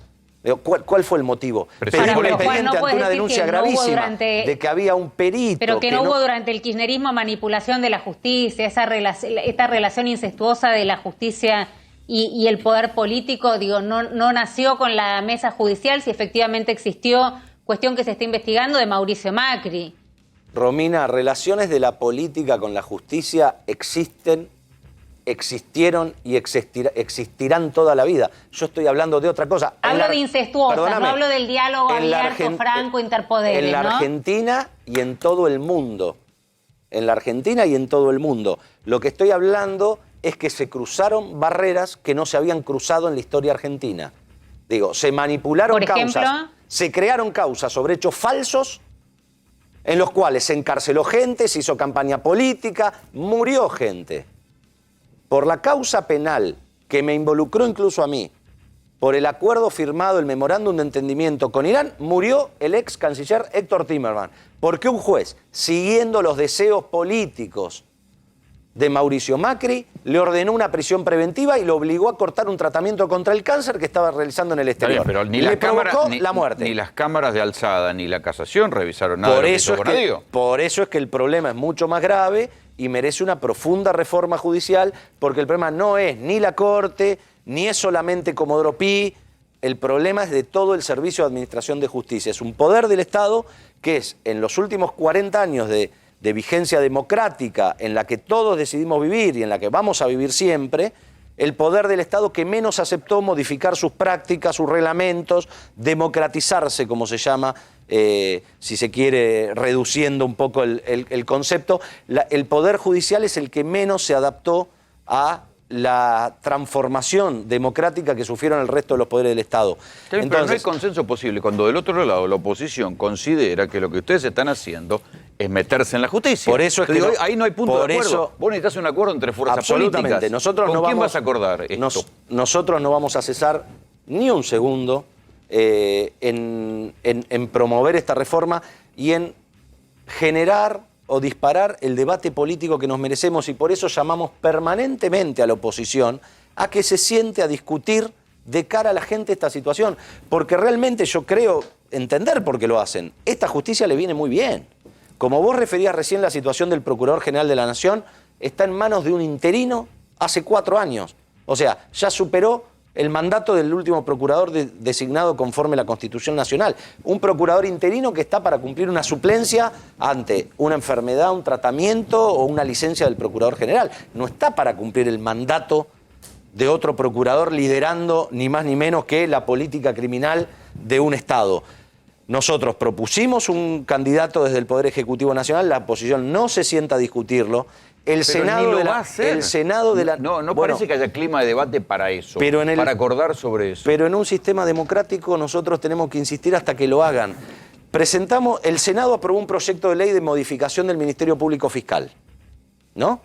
¿Cuál fue el motivo? Pedimos un expediente ante una denuncia gravísima de que había un perito. Pero que no hubo durante el kirchnerismo manipulación de la justicia, esta relación incestuosa de la justicia y el poder político, digo, no nació con la mesa judicial, si efectivamente existió, cuestión que se está investigando, de Mauricio Macri. Romina, relaciones de la política con la justicia existieron y existirán toda la vida. Yo estoy hablando de otra cosa. Hablo de incestuosas, no hablo del diálogo abierto, franco, interpoderes, en la Argentina y en todo el mundo. En la Argentina y en todo el mundo. Lo que estoy hablando es que se cruzaron barreras que no se habían cruzado en la historia argentina. Digo, se manipularon causas, se crearon causas sobre hechos falsos en los cuales se encarceló gente, se hizo campaña política, murió gente. Por la causa penal que me involucró incluso a mí, por el acuerdo firmado, el memorándum de entendimiento con Irán, murió el ex canciller Héctor Timerman, porque un juez, siguiendo los deseos políticos de Mauricio Macri, le ordenó una prisión preventiva y lo obligó a cortar un tratamiento contra el cáncer que estaba realizando en el exterior. Pero ni le provocó la muerte. Ni las cámaras de alzada ni la casación revisaron nada de lo que hizo Bonadío. Por eso es que el problema es mucho más grave y merece una profunda reforma judicial, porque el problema no es ni la Corte, ni es solamente Comodoro Pi, el problema es de todo el Servicio de Administración de Justicia. Es un poder del Estado que es, en los últimos 40 años de vigencia democrática, en la que todos decidimos vivir y en la que vamos a vivir siempre, el poder del Estado que menos aceptó modificar sus prácticas, sus reglamentos, democratizarse, como se llama, si se quiere, reduciendo un poco el concepto. El Poder Judicial es el que menos se adaptó a la transformación democrática que sufrieron el resto de los poderes del Estado. Entonces, pero no hay consenso posible cuando del otro lado la oposición considera que lo que ustedes están haciendo es meterse en la justicia. Por eso es que ahí no hay punto de acuerdo. Vos necesitas un acuerdo entre fuerzas políticas. ¿Con quién vas a acordar esto? Nosotros no vamos a cesar ni un segundo en promover esta reforma y en generar o disparar el debate político que nos merecemos, y por eso llamamos permanentemente a la oposición a que se siente a discutir de cara a la gente esta situación, porque realmente yo creo entender por qué lo hacen. Esta justicia le viene muy bien. Como vos referías recién, la situación del Procurador General de la Nación está en manos de un interino hace 4 años. O sea, ya superó el mandato del último procurador designado conforme a la Constitución Nacional. Un procurador interino que está para cumplir una suplencia ante una enfermedad, un tratamiento o una licencia del Procurador General. No está para cumplir el mandato de otro procurador liderando ni más ni menos que la política criminal de un Estado. Nosotros propusimos un candidato desde el Poder Ejecutivo Nacional, la oposición no se sienta a discutirlo. El Senado de la... No parece que haya clima de debate para eso, para acordar sobre eso. Pero en un sistema democrático nosotros tenemos que insistir hasta que lo hagan. El Senado aprobó un proyecto de ley de modificación del Ministerio Público Fiscal, ¿no?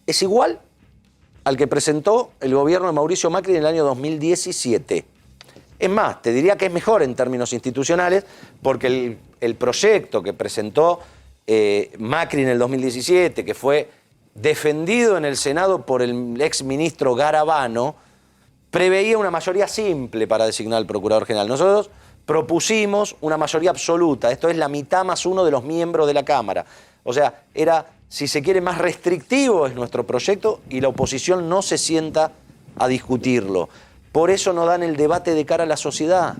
Es igual al que presentó el gobierno de Mauricio Macri en el año 2017. Es más, te diría que es mejor en términos institucionales, porque el proyecto que presentó Macri en el 2017, que fue defendido en el Senado por el exministro Garabano, preveía una mayoría simple para designar al Procurador General. Nosotros propusimos una mayoría absoluta, esto es la mitad más uno de los miembros de la Cámara. O sea, era, si se quiere, más restrictivo es nuestro proyecto y la oposición no se sienta a discutirlo. Por eso no dan el debate de cara a la sociedad,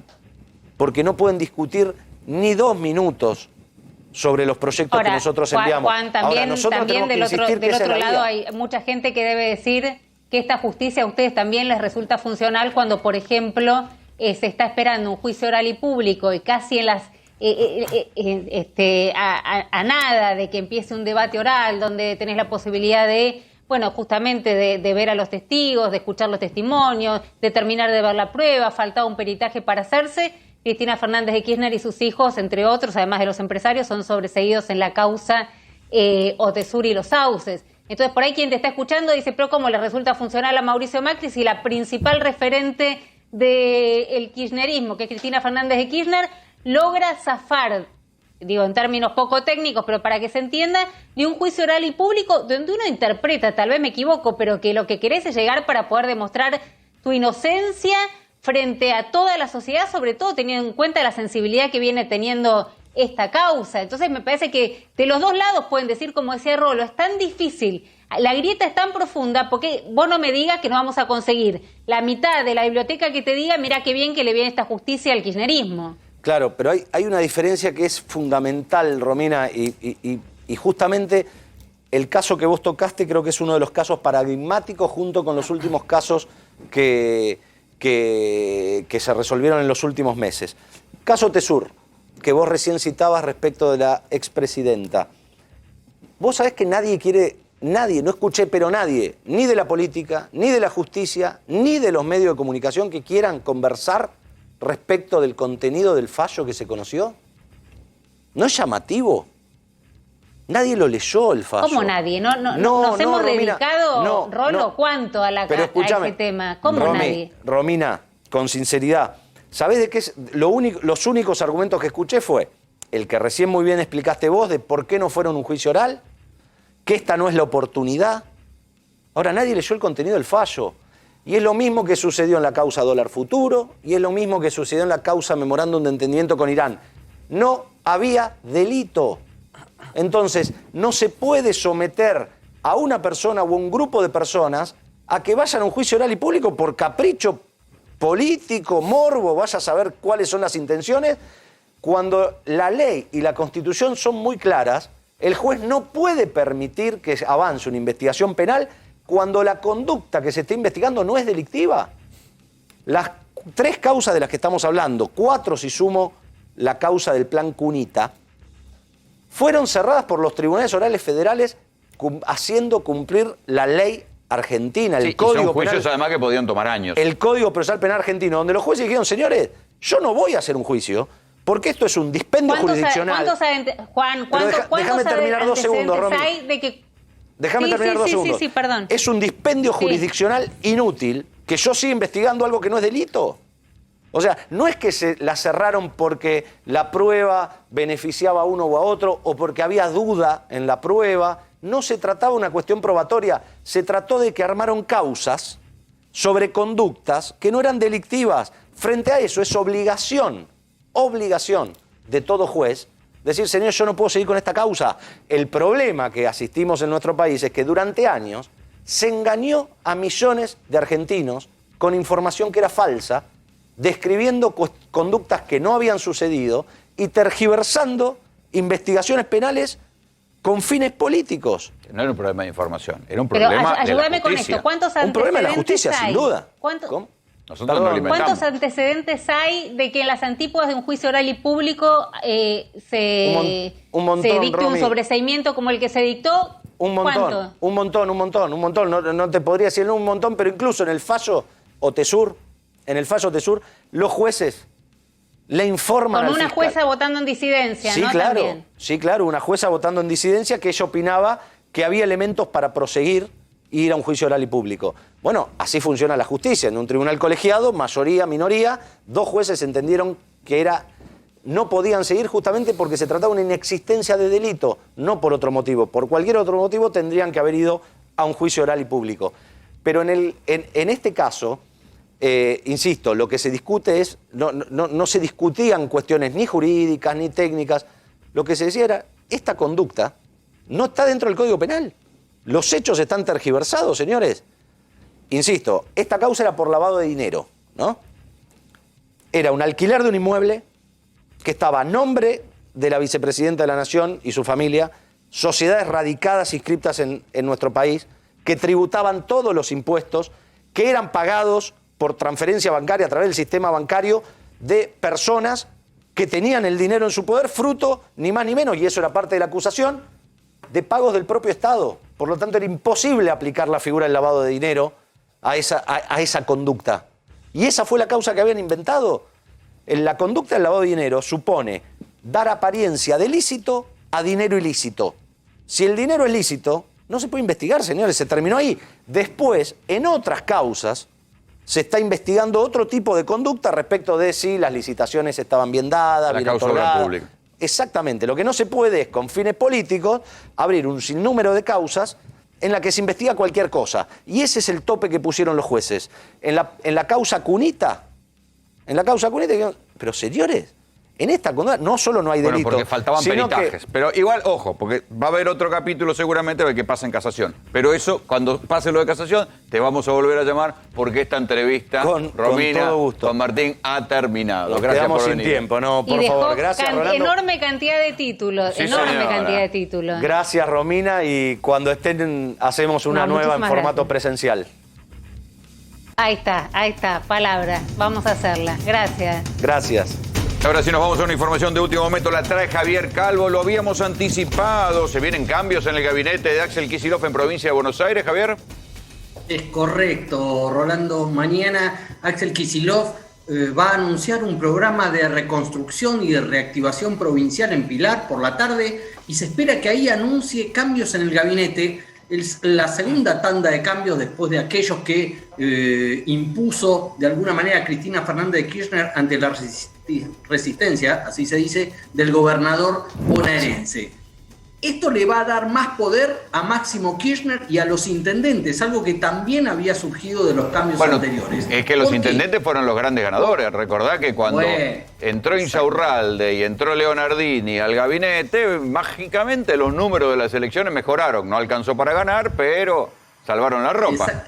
porque no pueden discutir ni 2 minutos sobre los proyectos que nosotros enviamos. Juan, también del otro lado hay mucha gente que debe decir que esta justicia a ustedes también les resulta funcional cuando, por ejemplo, se está esperando un juicio oral y público y casi en las a nada de que empiece un debate oral donde tenés la posibilidad de, bueno, justamente de ver a los testigos, de escuchar los testimonios, de terminar de ver la prueba, faltaba un peritaje para hacerse. Cristina Fernández de Kirchner y sus hijos, entre otros, además de los empresarios, son sobreseídos en la causa Otesur y Los Sauces. Entonces, por ahí quien te está escuchando dice, pero ¿cómo le resulta funcional a Mauricio Macri si la principal referente del kirchnerismo, que es Cristina Fernández de Kirchner, logra zafar, digo en términos poco técnicos, pero para que se entienda, de un juicio oral y público donde uno interpreta, tal vez me equivoco, pero que lo que querés es llegar para poder demostrar tu inocencia frente a toda la sociedad, sobre todo teniendo en cuenta la sensibilidad que viene teniendo esta causa. Entonces me parece que de los dos lados pueden decir, como decía Rolo, es tan difícil, la grieta es tan profunda, porque vos no me digas que no vamos a conseguir la mitad de la biblioteca que te diga, mira qué bien que le viene esta justicia al kirchnerismo. Claro, pero hay una diferencia que es fundamental, Romina, y justamente el caso que vos tocaste creo que es uno de los casos paradigmáticos junto con los últimos casos que se resolvieron en los últimos meses. Caso Tesur, que vos recién citabas respecto de la expresidenta. Vos sabés que nadie quiere, no escuché, pero nadie, ni de la política, ni de la justicia, ni de los medios de comunicación que quieran conversar respecto del contenido del fallo que se conoció. ¿No es llamativo? Nadie lo leyó el fallo. ¿Cómo nadie? Nos hemos Romina, dedicado, Rolo, ¿cuánto a ese tema? ¿Cómo nadie? Romina, con sinceridad, ¿sabés de qué es? Los únicos argumentos que escuché fue el que recién muy bien explicaste vos de por qué no fueron un juicio oral, que esta no es la oportunidad. Ahora, nadie leyó el contenido del fallo. Y es lo mismo que sucedió en la causa dólar futuro, y es lo mismo que sucedió en la causa memorándum de entendimiento con Irán. No había delito. Entonces, no se puede someter a una persona o a un grupo de personas a que vayan a un juicio oral y público por capricho político, morbo, vaya a saber cuáles son las intenciones. Cuando la ley y la Constitución son muy claras, el juez no puede permitir que avance una investigación penal cuando la conducta que se está investigando no es delictiva. Las 3 causas de las que estamos hablando, 4 si sumo la causa del plan Cunita, fueron cerradas por los tribunales orales federales haciendo cumplir la ley argentina, el Código son juicios Penal, además que podían tomar años. el Código Procesal Penal argentino, donde los jueces dijeron, señores, yo no voy a hacer un juicio porque esto es un dispendio jurisdiccional. Déjame terminar 2 segundos, Romy. Déjame terminar 2 segundos. Sí, perdón. Es un dispendio jurisdiccional inútil que yo siga investigando algo que no es delito. O sea, no es que se la cerraron porque la prueba beneficiaba a uno o a otro o porque había duda en la prueba. No se trataba de una cuestión probatoria. Se trató de que armaron causas sobre conductas que no eran delictivas. Frente a eso es obligación de todo juez decir, señor, yo no puedo seguir con esta causa. El problema que asistimos en nuestro país es que durante años se engañó a millones de argentinos con información que era falsa, describiendo conductas que no habían sucedido y tergiversando investigaciones penales con fines políticos. No era un problema de información, era un problema ayúdame de la justicia. con esto. ¿Cuántos antecedentes un problema de la justicia, hay? sin duda. Nosotros no lo inventamos. ¿Cuántos antecedentes hay de que en las antípodas de un juicio oral y público se dicte Romy, un sobreseimiento como el que se dictó? Un montón, un montón. No te podría decir un montón, pero incluso en el fallo Otesur, los jueces le informan Con al una fiscal. jueza votando en disidencia, Sí, ¿no? claro, También. sí, claro, una jueza votando en disidencia que ella opinaba que había elementos para proseguir e ir a un juicio oral y público. Bueno, así funciona la justicia. En un tribunal colegiado, mayoría, minoría, 2 jueces entendieron que no podían seguir justamente porque se trataba de una inexistencia de delito, no por otro motivo. Por cualquier otro motivo tendrían que haber ido a un juicio oral y público. Pero en este caso, insisto, lo que se discute es, no se discutían cuestiones ni jurídicas ni técnicas. Lo que se decía era, esta conducta no está dentro del Código Penal. Los hechos están tergiversados, señores. Insisto, esta causa era por lavado de dinero, ¿no? Era un alquiler de un inmueble que estaba a nombre de la vicepresidenta de la Nación y su familia, sociedades radicadas inscriptas en nuestro país, que tributaban todos los impuestos, que eran pagados por transferencia bancaria a través del sistema bancario de personas que tenían el dinero en su poder, fruto, ni más ni menos, y eso era parte de la acusación, de pagos del propio Estado. Por lo tanto, era imposible aplicar la figura del lavado de dinero a esa conducta. Y esa fue la causa que habían inventado. La conducta del lavado de dinero supone dar apariencia de lícito a dinero ilícito. Si el dinero es lícito, no se puede investigar, señores, se terminó ahí. Después, en otras causas, se está investigando otro tipo de conducta respecto de si las licitaciones estaban bien dadas, bien otorgadas. La causa pública. Exactamente. Lo que no se puede es, con fines políticos, abrir un sinnúmero de causas en la que se investiga cualquier cosa. Y ese es el tope que pusieron los jueces. En la causa Cunita, pero señores, en esta condena no solo no hay delito. Bueno, porque faltaban sino peritajes. Pero igual, ojo, porque va a haber otro capítulo seguramente de que pasa en casación. Pero eso, cuando pase lo de casación, te vamos a volver a llamar porque esta entrevista, Romina, con todo gusto. con Martín, ha terminado. Nos Gracias quedamos por sin venir. tiempo, no, Y por dejó favor. Gracias, Rolando. enorme cantidad de títulos, Sí, enorme señora. cantidad de títulos. Gracias, Romina, y cuando estén hacemos una No, nueva en muchísimas formato gracias. presencial. Ahí está, palabra. Vamos a hacerla. Gracias. Gracias. Ahora sí nos vamos a una información de último momento, la trae Javier Calvo, lo habíamos anticipado, se vienen cambios en el gabinete de Axel Kicillof en provincia de Buenos Aires, Javier. Es correcto, Rolando. Mañana Axel Kicillof va a anunciar un programa de reconstrucción y de reactivación provincial en Pilar por la tarde y se espera que ahí anuncie cambios en el gabinete. Es la segunda tanda de cambios después de aquellos que impuso de alguna manera Cristina Fernández de Kirchner ante la resistencia, así se dice, del gobernador bonaerense. Esto le va a dar más poder a Máximo Kirchner y a los intendentes, algo que también había surgido de los cambios anteriores. Es que los ¿Por qué? intendentes fueron los grandes ganadores. Recordá que cuando entró Insaurralde y entró Leonardini al gabinete, mágicamente los números de las elecciones mejoraron. No alcanzó para ganar, pero salvaron la ropa.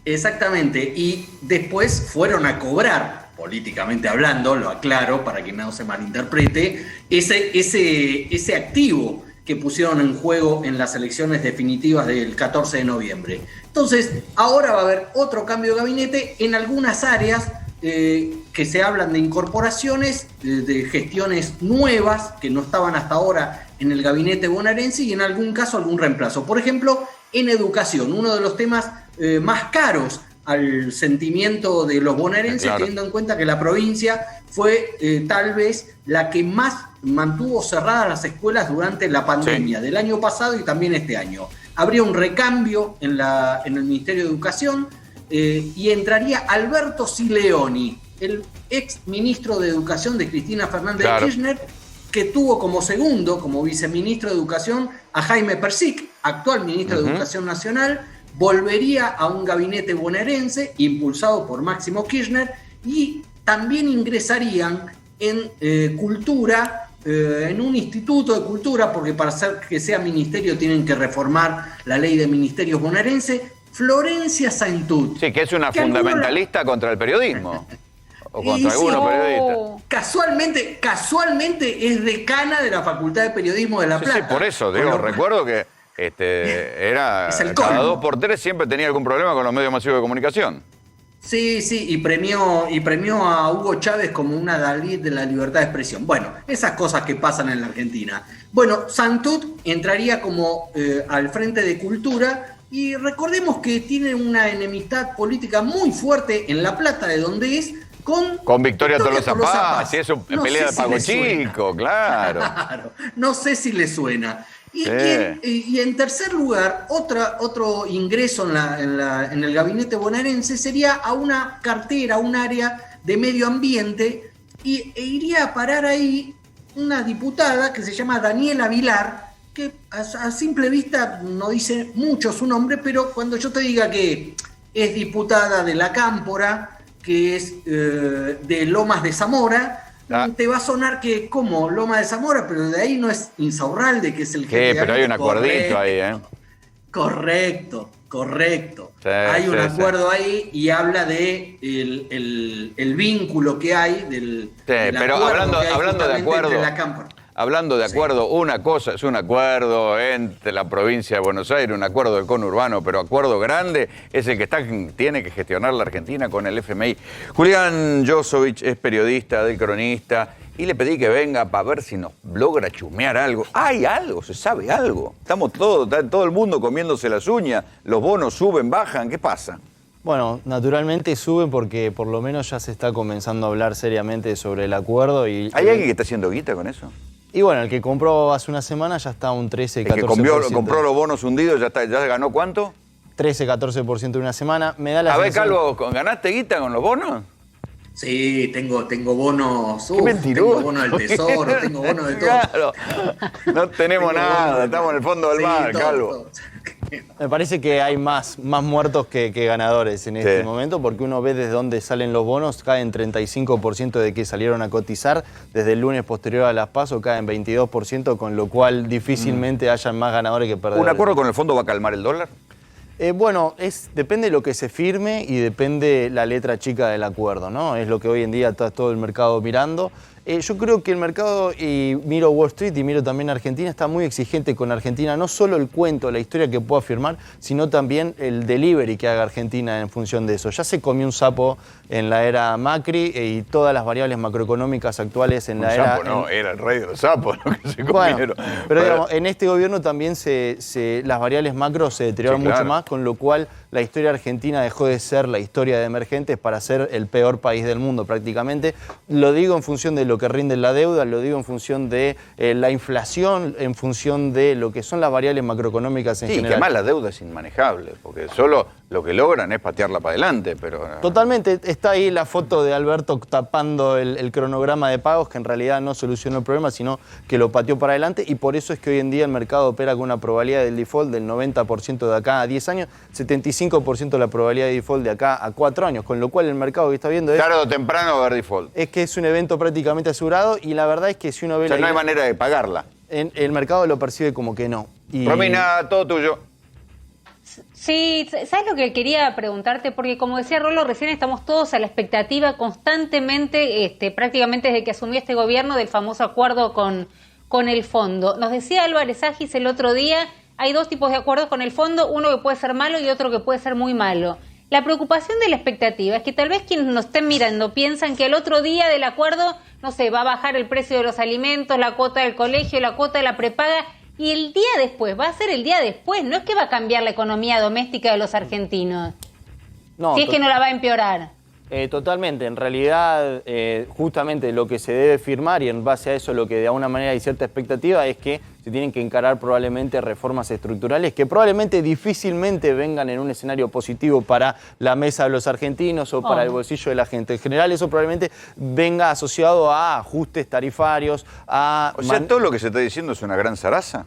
Exactamente. Y después fueron a cobrar, políticamente hablando, lo aclaro para que no se malinterprete, ese activo que pusieron en juego en las elecciones definitivas del 14 de noviembre. Entonces, ahora va a haber otro cambio de gabinete en algunas áreas que se hablan de incorporaciones, de gestiones nuevas que no estaban hasta ahora en el gabinete bonaerense y en algún caso algún reemplazo. Por ejemplo, en educación, uno de los temas más caros al sentimiento de los bonaerenses, claro, teniendo en cuenta que la provincia fue tal vez la que más mantuvo cerradas las escuelas durante la pandemia del año pasado y también este año. Habría un recambio en el Ministerio de Educación y entraría Alberto Sileoni, el ex ministro de Educación de Cristina Fernández de Kirchner, que tuvo como segundo, como viceministro de Educación, a Jaime Persic, actual ministro de Educación Nacional. Volvería a un gabinete bonaerense impulsado por Máximo Kirchner y también ingresarían en cultura, en un instituto de cultura, porque para hacer que sea ministerio tienen que reformar la ley de ministerios bonaerense, Florencia Saintut. Sí, que es una fundamentalista contra el periodismo. O contra algunos periodistas. Casualmente es decana de la Facultad de Periodismo de La Plata. Sí, por eso, digo, recuerdo que era cada 2 por 3 siempre tenía algún problema con los medios masivos de comunicación. Sí, y premió a Hugo Chávez como una David de la libertad de expresión. Bueno, esas cosas que pasan en la Argentina. Bueno, Saintut entraría como al frente de Cultura y recordemos que tiene una enemistad política muy fuerte en La Plata, de donde es, con Victoria Tolosa Paz, y eso, pelea de Pago Chico, claro. No sé si le suena. Y en tercer lugar, otro ingreso en el gabinete bonaerense sería a una cartera, un área de medio ambiente, e iría a parar ahí una diputada que se llama Daniela Vilar, que a simple vista no dice mucho su nombre, pero cuando yo te diga que es diputada de La Cámpora, que es de Lomas de Zamora, te va a sonar que como Loma de Zamora, pero de ahí no es Insaurralde, que es el que... Pero hay un acuerdito ahí, ¿eh? Correcto. Sí, hay un acuerdo ahí y habla de el vínculo que hay del pero hablando de acuerdo, entre La Cámpora. Hablando de acuerdo, una cosa es un acuerdo entre la provincia de Buenos Aires, un acuerdo del conurbano, pero acuerdo grande es el que tiene que gestionar la Argentina con el FMI. Julián Josovich es periodista del Cronista y le pedí que venga para ver si nos logra chusmear algo. Hay algo, se sabe algo. Está todo el mundo comiéndose las uñas, los bonos suben, bajan, ¿qué pasa? Bueno, naturalmente suben porque por lo menos ya se está comenzando a hablar seriamente sobre el acuerdo. ¿Hay alguien que está haciendo guita con eso? Y bueno, el que compró hace una semana ya está un 13, 14%. El que compró los bonos hundidos ya ganó ¿cuánto? 13, 14% en una semana. Me da la sensación... Calvo, ¿ganaste guita con los bonos? Sí, tengo bonos. Qué mentiroso. Tengo bonos del Tesoro, tengo bonos de todo. Claro, no tenemos nada, estamos en el fondo del mar, todo, Calvo. Todo. Me parece que hay más muertos que ganadores en este momento, porque uno ve desde dónde salen los bonos, caen 35% de que salieron a cotizar, desde el lunes posterior a las PASO caen 22%, con lo cual difícilmente hayan más ganadores que perdedores. ¿Un acuerdo con el fondo va a calmar el dólar? Bueno, depende de lo que se firme y depende la letra chica del acuerdo, ¿no? Es lo que hoy en día está todo el mercado mirando. Yo creo que el mercado, y miro Wall Street y miro también Argentina, está muy exigente con Argentina. No solo el cuento, la historia que pueda firmar, sino también el delivery que haga Argentina en función de eso. Ya se comió un sapo en la era Macri y todas las variables macroeconómicas actuales en la era... No, era el rey de los sapos lo que se bueno, comieron. pero digamos, en este gobierno también las variables macro se deterioran mucho más, con lo cual la historia argentina dejó de ser la historia de emergentes para ser el peor país del mundo prácticamente. Lo digo en función de lo que rinde la deuda, lo digo en función de la inflación, en función de lo que son las variables macroeconómicas en general. Sí, que además la deuda es inmanejable, porque solo lo que logran es patearla para adelante, pero... Totalmente, está ahí la foto de Alberto tapando el cronograma de pagos, que en realidad no solucionó el problema, sino que lo pateó para adelante, y por eso es que hoy en día el mercado opera con una probabilidad del default del 90% de acá a 10 años, 75% la probabilidad de default de acá a 4 años, con lo cual el mercado que está viendo es... Tarde o temprano va a haber default. Es que es un evento prácticamente asegurado, y la verdad es que si uno ve... O sea, no hay manera de pagarla. El mercado lo percibe como que no. Romina, todo tuyo. Sí, ¿sabes lo que quería preguntarte? Porque como decía Rolo, recién estamos todos a la expectativa constantemente, prácticamente desde que asumió este gobierno, del famoso acuerdo con el fondo. Nos decía Álvarez Agis el otro día, hay dos tipos de acuerdos con el fondo, uno que puede ser malo y otro que puede ser muy malo. La preocupación de la expectativa es que tal vez quienes nos estén mirando piensan que el otro día del acuerdo, no sé, va a bajar el precio de los alimentos, la cuota del colegio, la cuota de la prepaga, y el día después, va a ser el día después, no es que va a cambiar la economía doméstica de los argentinos, no, si es que no la va a empeorar. Totalmente, en realidad justamente lo que se debe firmar, y en base a eso lo que de alguna manera hay cierta expectativa, es que se tienen que encarar probablemente reformas estructurales que probablemente difícilmente vengan en un escenario positivo para la mesa de los argentinos o para el bolsillo de la gente. En general eso probablemente venga asociado a ajustes tarifarios, a... O sea, todo lo que se está diciendo es una gran zaraza.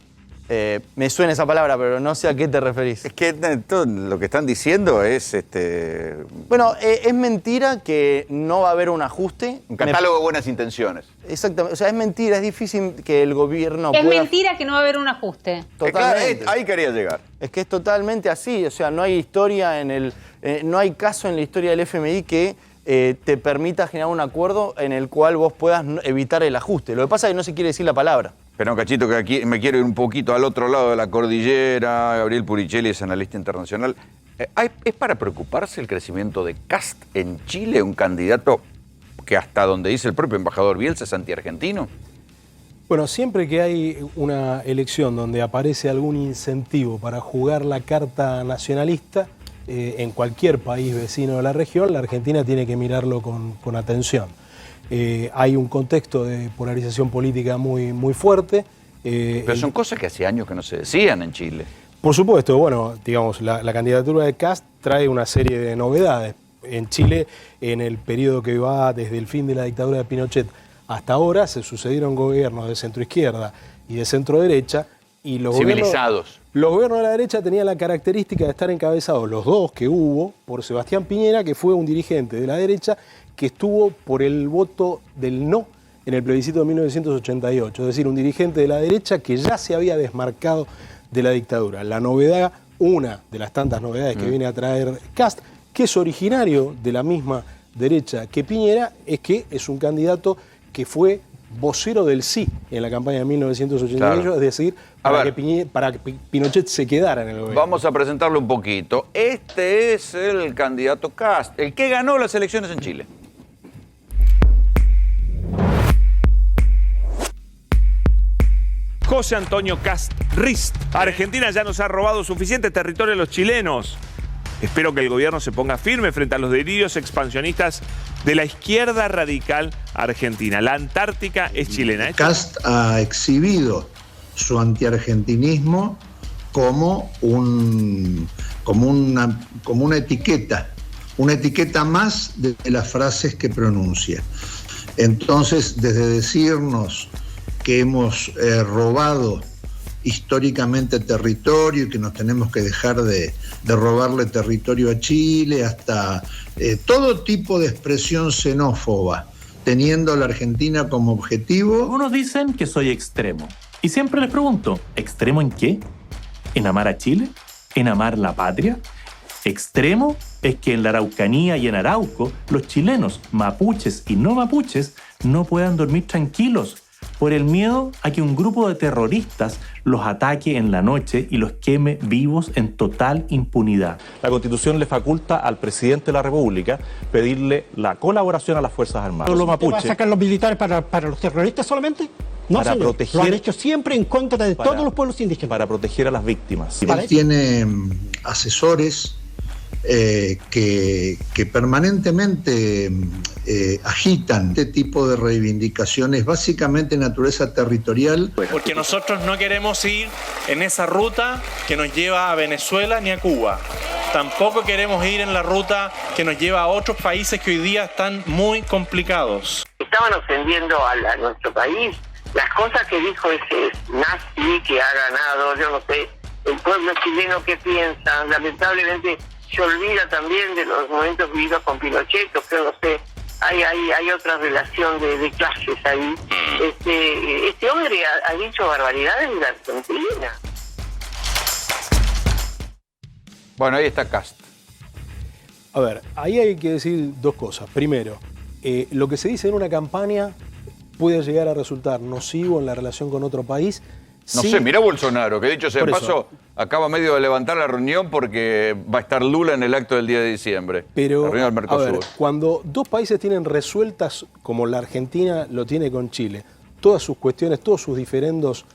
Me suena esa palabra, pero no sé a qué te referís. Es que todo lo que están diciendo es... Bueno, es mentira que no va a haber un ajuste. Un catálogo de buenas intenciones. Exactamente. O sea, es mentira, es difícil que el gobierno Es mentira que no va a haber un ajuste. Totalmente. Ahí quería llegar. Es que es totalmente así. O sea, no hay historia no hay caso en la historia del FMI que te permita generar un acuerdo en el cual vos puedas evitar el ajuste. Lo que pasa es que no se quiere decir la palabra. Pero Cachito, que aquí me quiero ir un poquito al otro lado de la cordillera. Gabriel Puricelli es analista internacional. ¿Es para preocuparse el crecimiento de Kast en Chile, un candidato que hasta donde dice el propio embajador Bielsa es antiargentino? Bueno, siempre que hay una elección donde aparece algún incentivo para jugar la carta nacionalista, en cualquier país vecino de la región, la Argentina tiene que mirarlo con atención. Hay un contexto de polarización política muy fuerte. Pero son cosas que hace años que no se decían en Chile. Por supuesto, bueno, digamos, la candidatura de Kast trae una serie de novedades. En Chile, en el periodo que va desde el fin de la dictadura de Pinochet hasta ahora, se sucedieron gobiernos de centroizquierda y de centroderecha. Y los civilizados. Los gobiernos de la derecha tenían la característica de estar encabezados, los dos que hubo, por Sebastián Piñera, que fue un dirigente de la derecha, que estuvo por el voto del no en el plebiscito de 1988. Es decir, un dirigente de la derecha que ya se había desmarcado de la dictadura. La novedad, una de las tantas novedades que viene a traer Kast, que es originario de la misma derecha que Piñera, es que es un candidato que fue vocero del sí en la campaña de 1988, claro. Es decir, para que Pinochet se quedara en el gobierno. Vamos a presentarlo un poquito. Este es el candidato Kast, el que ganó las elecciones en Chile. José Antonio Kast Rist. Argentina ya nos ha robado suficiente territorio a los chilenos. Espero que el gobierno se ponga firme frente a los delirios expansionistas de la izquierda radical argentina. La Antártica es chilena. Kast ha exhibido su antiargentinismo como una etiqueta más de las frases que pronuncia. Entonces, desde decirnos que hemos robado históricamente territorio y que nos tenemos que dejar de robarle territorio a Chile, hasta todo tipo de expresión xenófoba, teniendo a la Argentina como objetivo. Algunos dicen que soy extremo. Y siempre les pregunto, ¿extremo en qué? ¿En amar a Chile? ¿En amar la patria? Extremo es que en la Araucanía y en Arauco, los chilenos, mapuches y no mapuches, no puedan dormir tranquilos por el miedo a que un grupo de terroristas los ataque en la noche y los queme vivos en total impunidad. La Constitución le faculta al presidente de la República pedirle la colaboración a las Fuerzas Armadas. Los mapuches. ¿Va a sacar los militares para los terroristas solamente? No, para señor. proteger, lo han hecho siempre en contra de todos los pueblos indígenas. Para proteger a las víctimas. Él tiene asesores que permanentemente agitan este tipo de reivindicaciones, básicamente de naturaleza territorial. Porque nosotros no queremos ir en esa ruta que nos lleva a Venezuela ni a Cuba. Tampoco queremos ir en la ruta que nos lleva a otros países que hoy día están muy complicados. Estaban ofendiendo a nuestro país. Las cosas que dijo ese nazi que ha ganado, yo no sé, el pueblo chileno que piensa, lamentablemente se olvida también de los momentos vividos con Pinochet, que no sé, hay otra relación de clases ahí. Este hombre ha dicho barbaridades en la Argentina. Bueno, ahí está Kast. A ver, ahí hay que decir dos cosas. Primero, lo que se dice en una campaña puede llegar a resultar nocivo en la relación con otro país. No sé, mirá Bolsonaro, que dicho sea de paso, acaba medio de levantar la reunión porque va a estar Lula en el acto del 10 de diciembre. Pero, la reunión del Mercosur. a ver, cuando dos países tienen resueltas, como la Argentina lo tiene con Chile, todas sus cuestiones, todos sus diferendos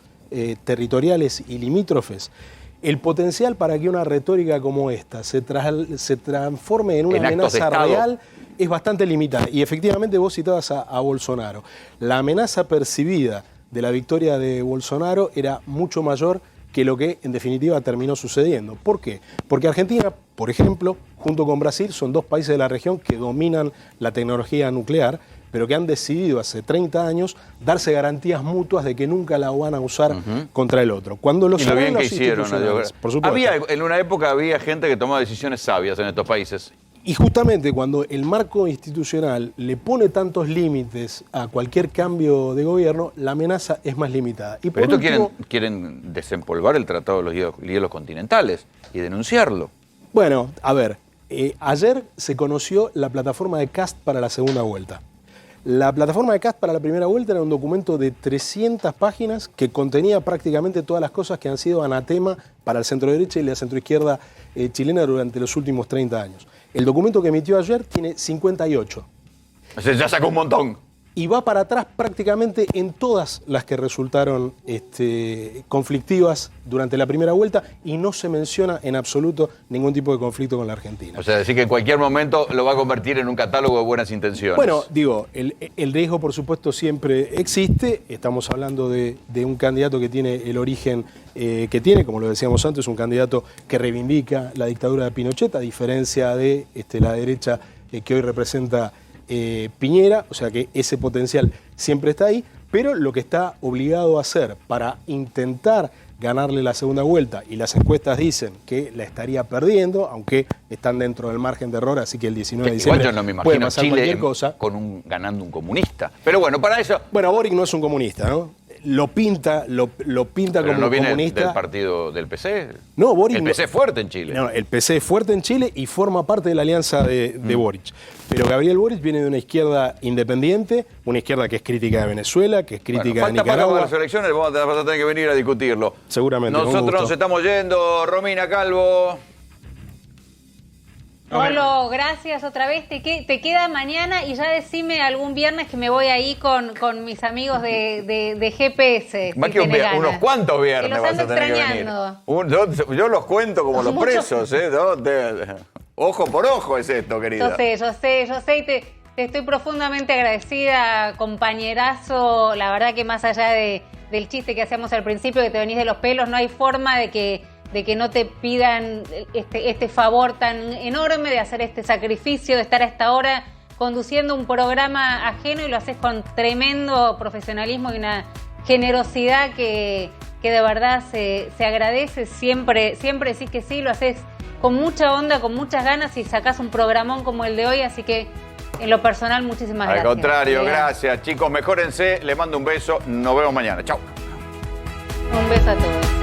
territoriales y limítrofes, el potencial para que una retórica como esta se transforme en una amenaza real es bastante limitada. Y efectivamente vos citabas a Bolsonaro. La amenaza percibida de la victoria de Bolsonaro era mucho mayor que lo que en definitiva terminó sucediendo. ¿Por qué? Porque Argentina, por ejemplo, junto con Brasil, son dos países de la región que dominan la tecnología nuclear, pero que han decidido hace 30 años darse garantías mutuas de que nunca la van a usar contra el otro. Cuando los y lo bien que hicieron, por supuesto. En una época había gente que tomaba decisiones sabias en estos países. Y justamente cuando el marco institucional le pone tantos límites a cualquier cambio de gobierno, la amenaza es más limitada. Y por Pero último, quieren desempolvar el Tratado de los Hielos Continentales y denunciarlo. Bueno, a ver, ayer se conoció la plataforma de Kast para la segunda vuelta. La plataforma de Kast para la primera vuelta era un documento de 300 páginas que contenía prácticamente todas las cosas que han sido anatema para el centro-derecha y la centro-izquierda chilena durante los últimos 30 años. El documento que emitió ayer tiene 58. O sea, ya sacó un montón. Y va para atrás prácticamente en todas las que resultaron conflictivas durante la primera vuelta y no se menciona en absoluto ningún tipo de conflicto con la Argentina. O sea, decir que en cualquier momento lo va a convertir en un catálogo de buenas intenciones. Bueno, digo, el riesgo por supuesto siempre existe. Estamos hablando de un candidato que tiene el origen que tiene, como lo decíamos antes, un candidato que reivindica la dictadura de Pinochet, a diferencia de la derecha que hoy representa Piñera, o sea que ese potencial siempre está ahí, pero lo que está obligado a hacer para intentar ganarle la segunda vuelta, y las encuestas dicen que la estaría perdiendo, aunque están dentro del margen de error, así que el 19 de diciembre yo no me puede imagino pasar Chile cualquier cosa. ganando un comunista. Pero bueno, para eso... Bueno, Boric no es un comunista, ¿no? Lo pinta como no viene comunista. ¿Del partido del PC? No, Boric el PC es fuerte en Chile. No, el PC es fuerte en Chile y forma parte de la alianza de Boric. Pero Gabriel Boric viene de una izquierda independiente, una izquierda que es crítica de Venezuela, que es crítica de Nicaragua. Para las elecciones vamos a tener que venir a discutirlo. Seguramente. Nosotros nos estamos yendo. Romina Calvo. Polo, gracias otra vez. Te queda mañana y ya decime algún viernes que me voy ahí con mis amigos de GPS. Más que unos cuantos viernes los vas a ando tener extrañando. que venir. Yo los cuento como los presos, ¿eh? Ojo por ojo es esto, querida. Yo sé y te estoy profundamente agradecida, compañerazo. La verdad que más allá del chiste que hacíamos al principio, que te venís de los pelos, no hay forma de que no te pidan este favor tan enorme de hacer este sacrificio, de estar a esta hora conduciendo un programa ajeno, y lo haces con tremendo profesionalismo y una generosidad que que de verdad se agradece, siempre decís que sí, lo haces con mucha onda, con muchas ganas y sacás un programón como el de hoy, así que en lo personal muchísimas gracias. Al contrario, gracias chicos, mejórense, les mando un beso, nos vemos mañana, chau. Un beso a todos.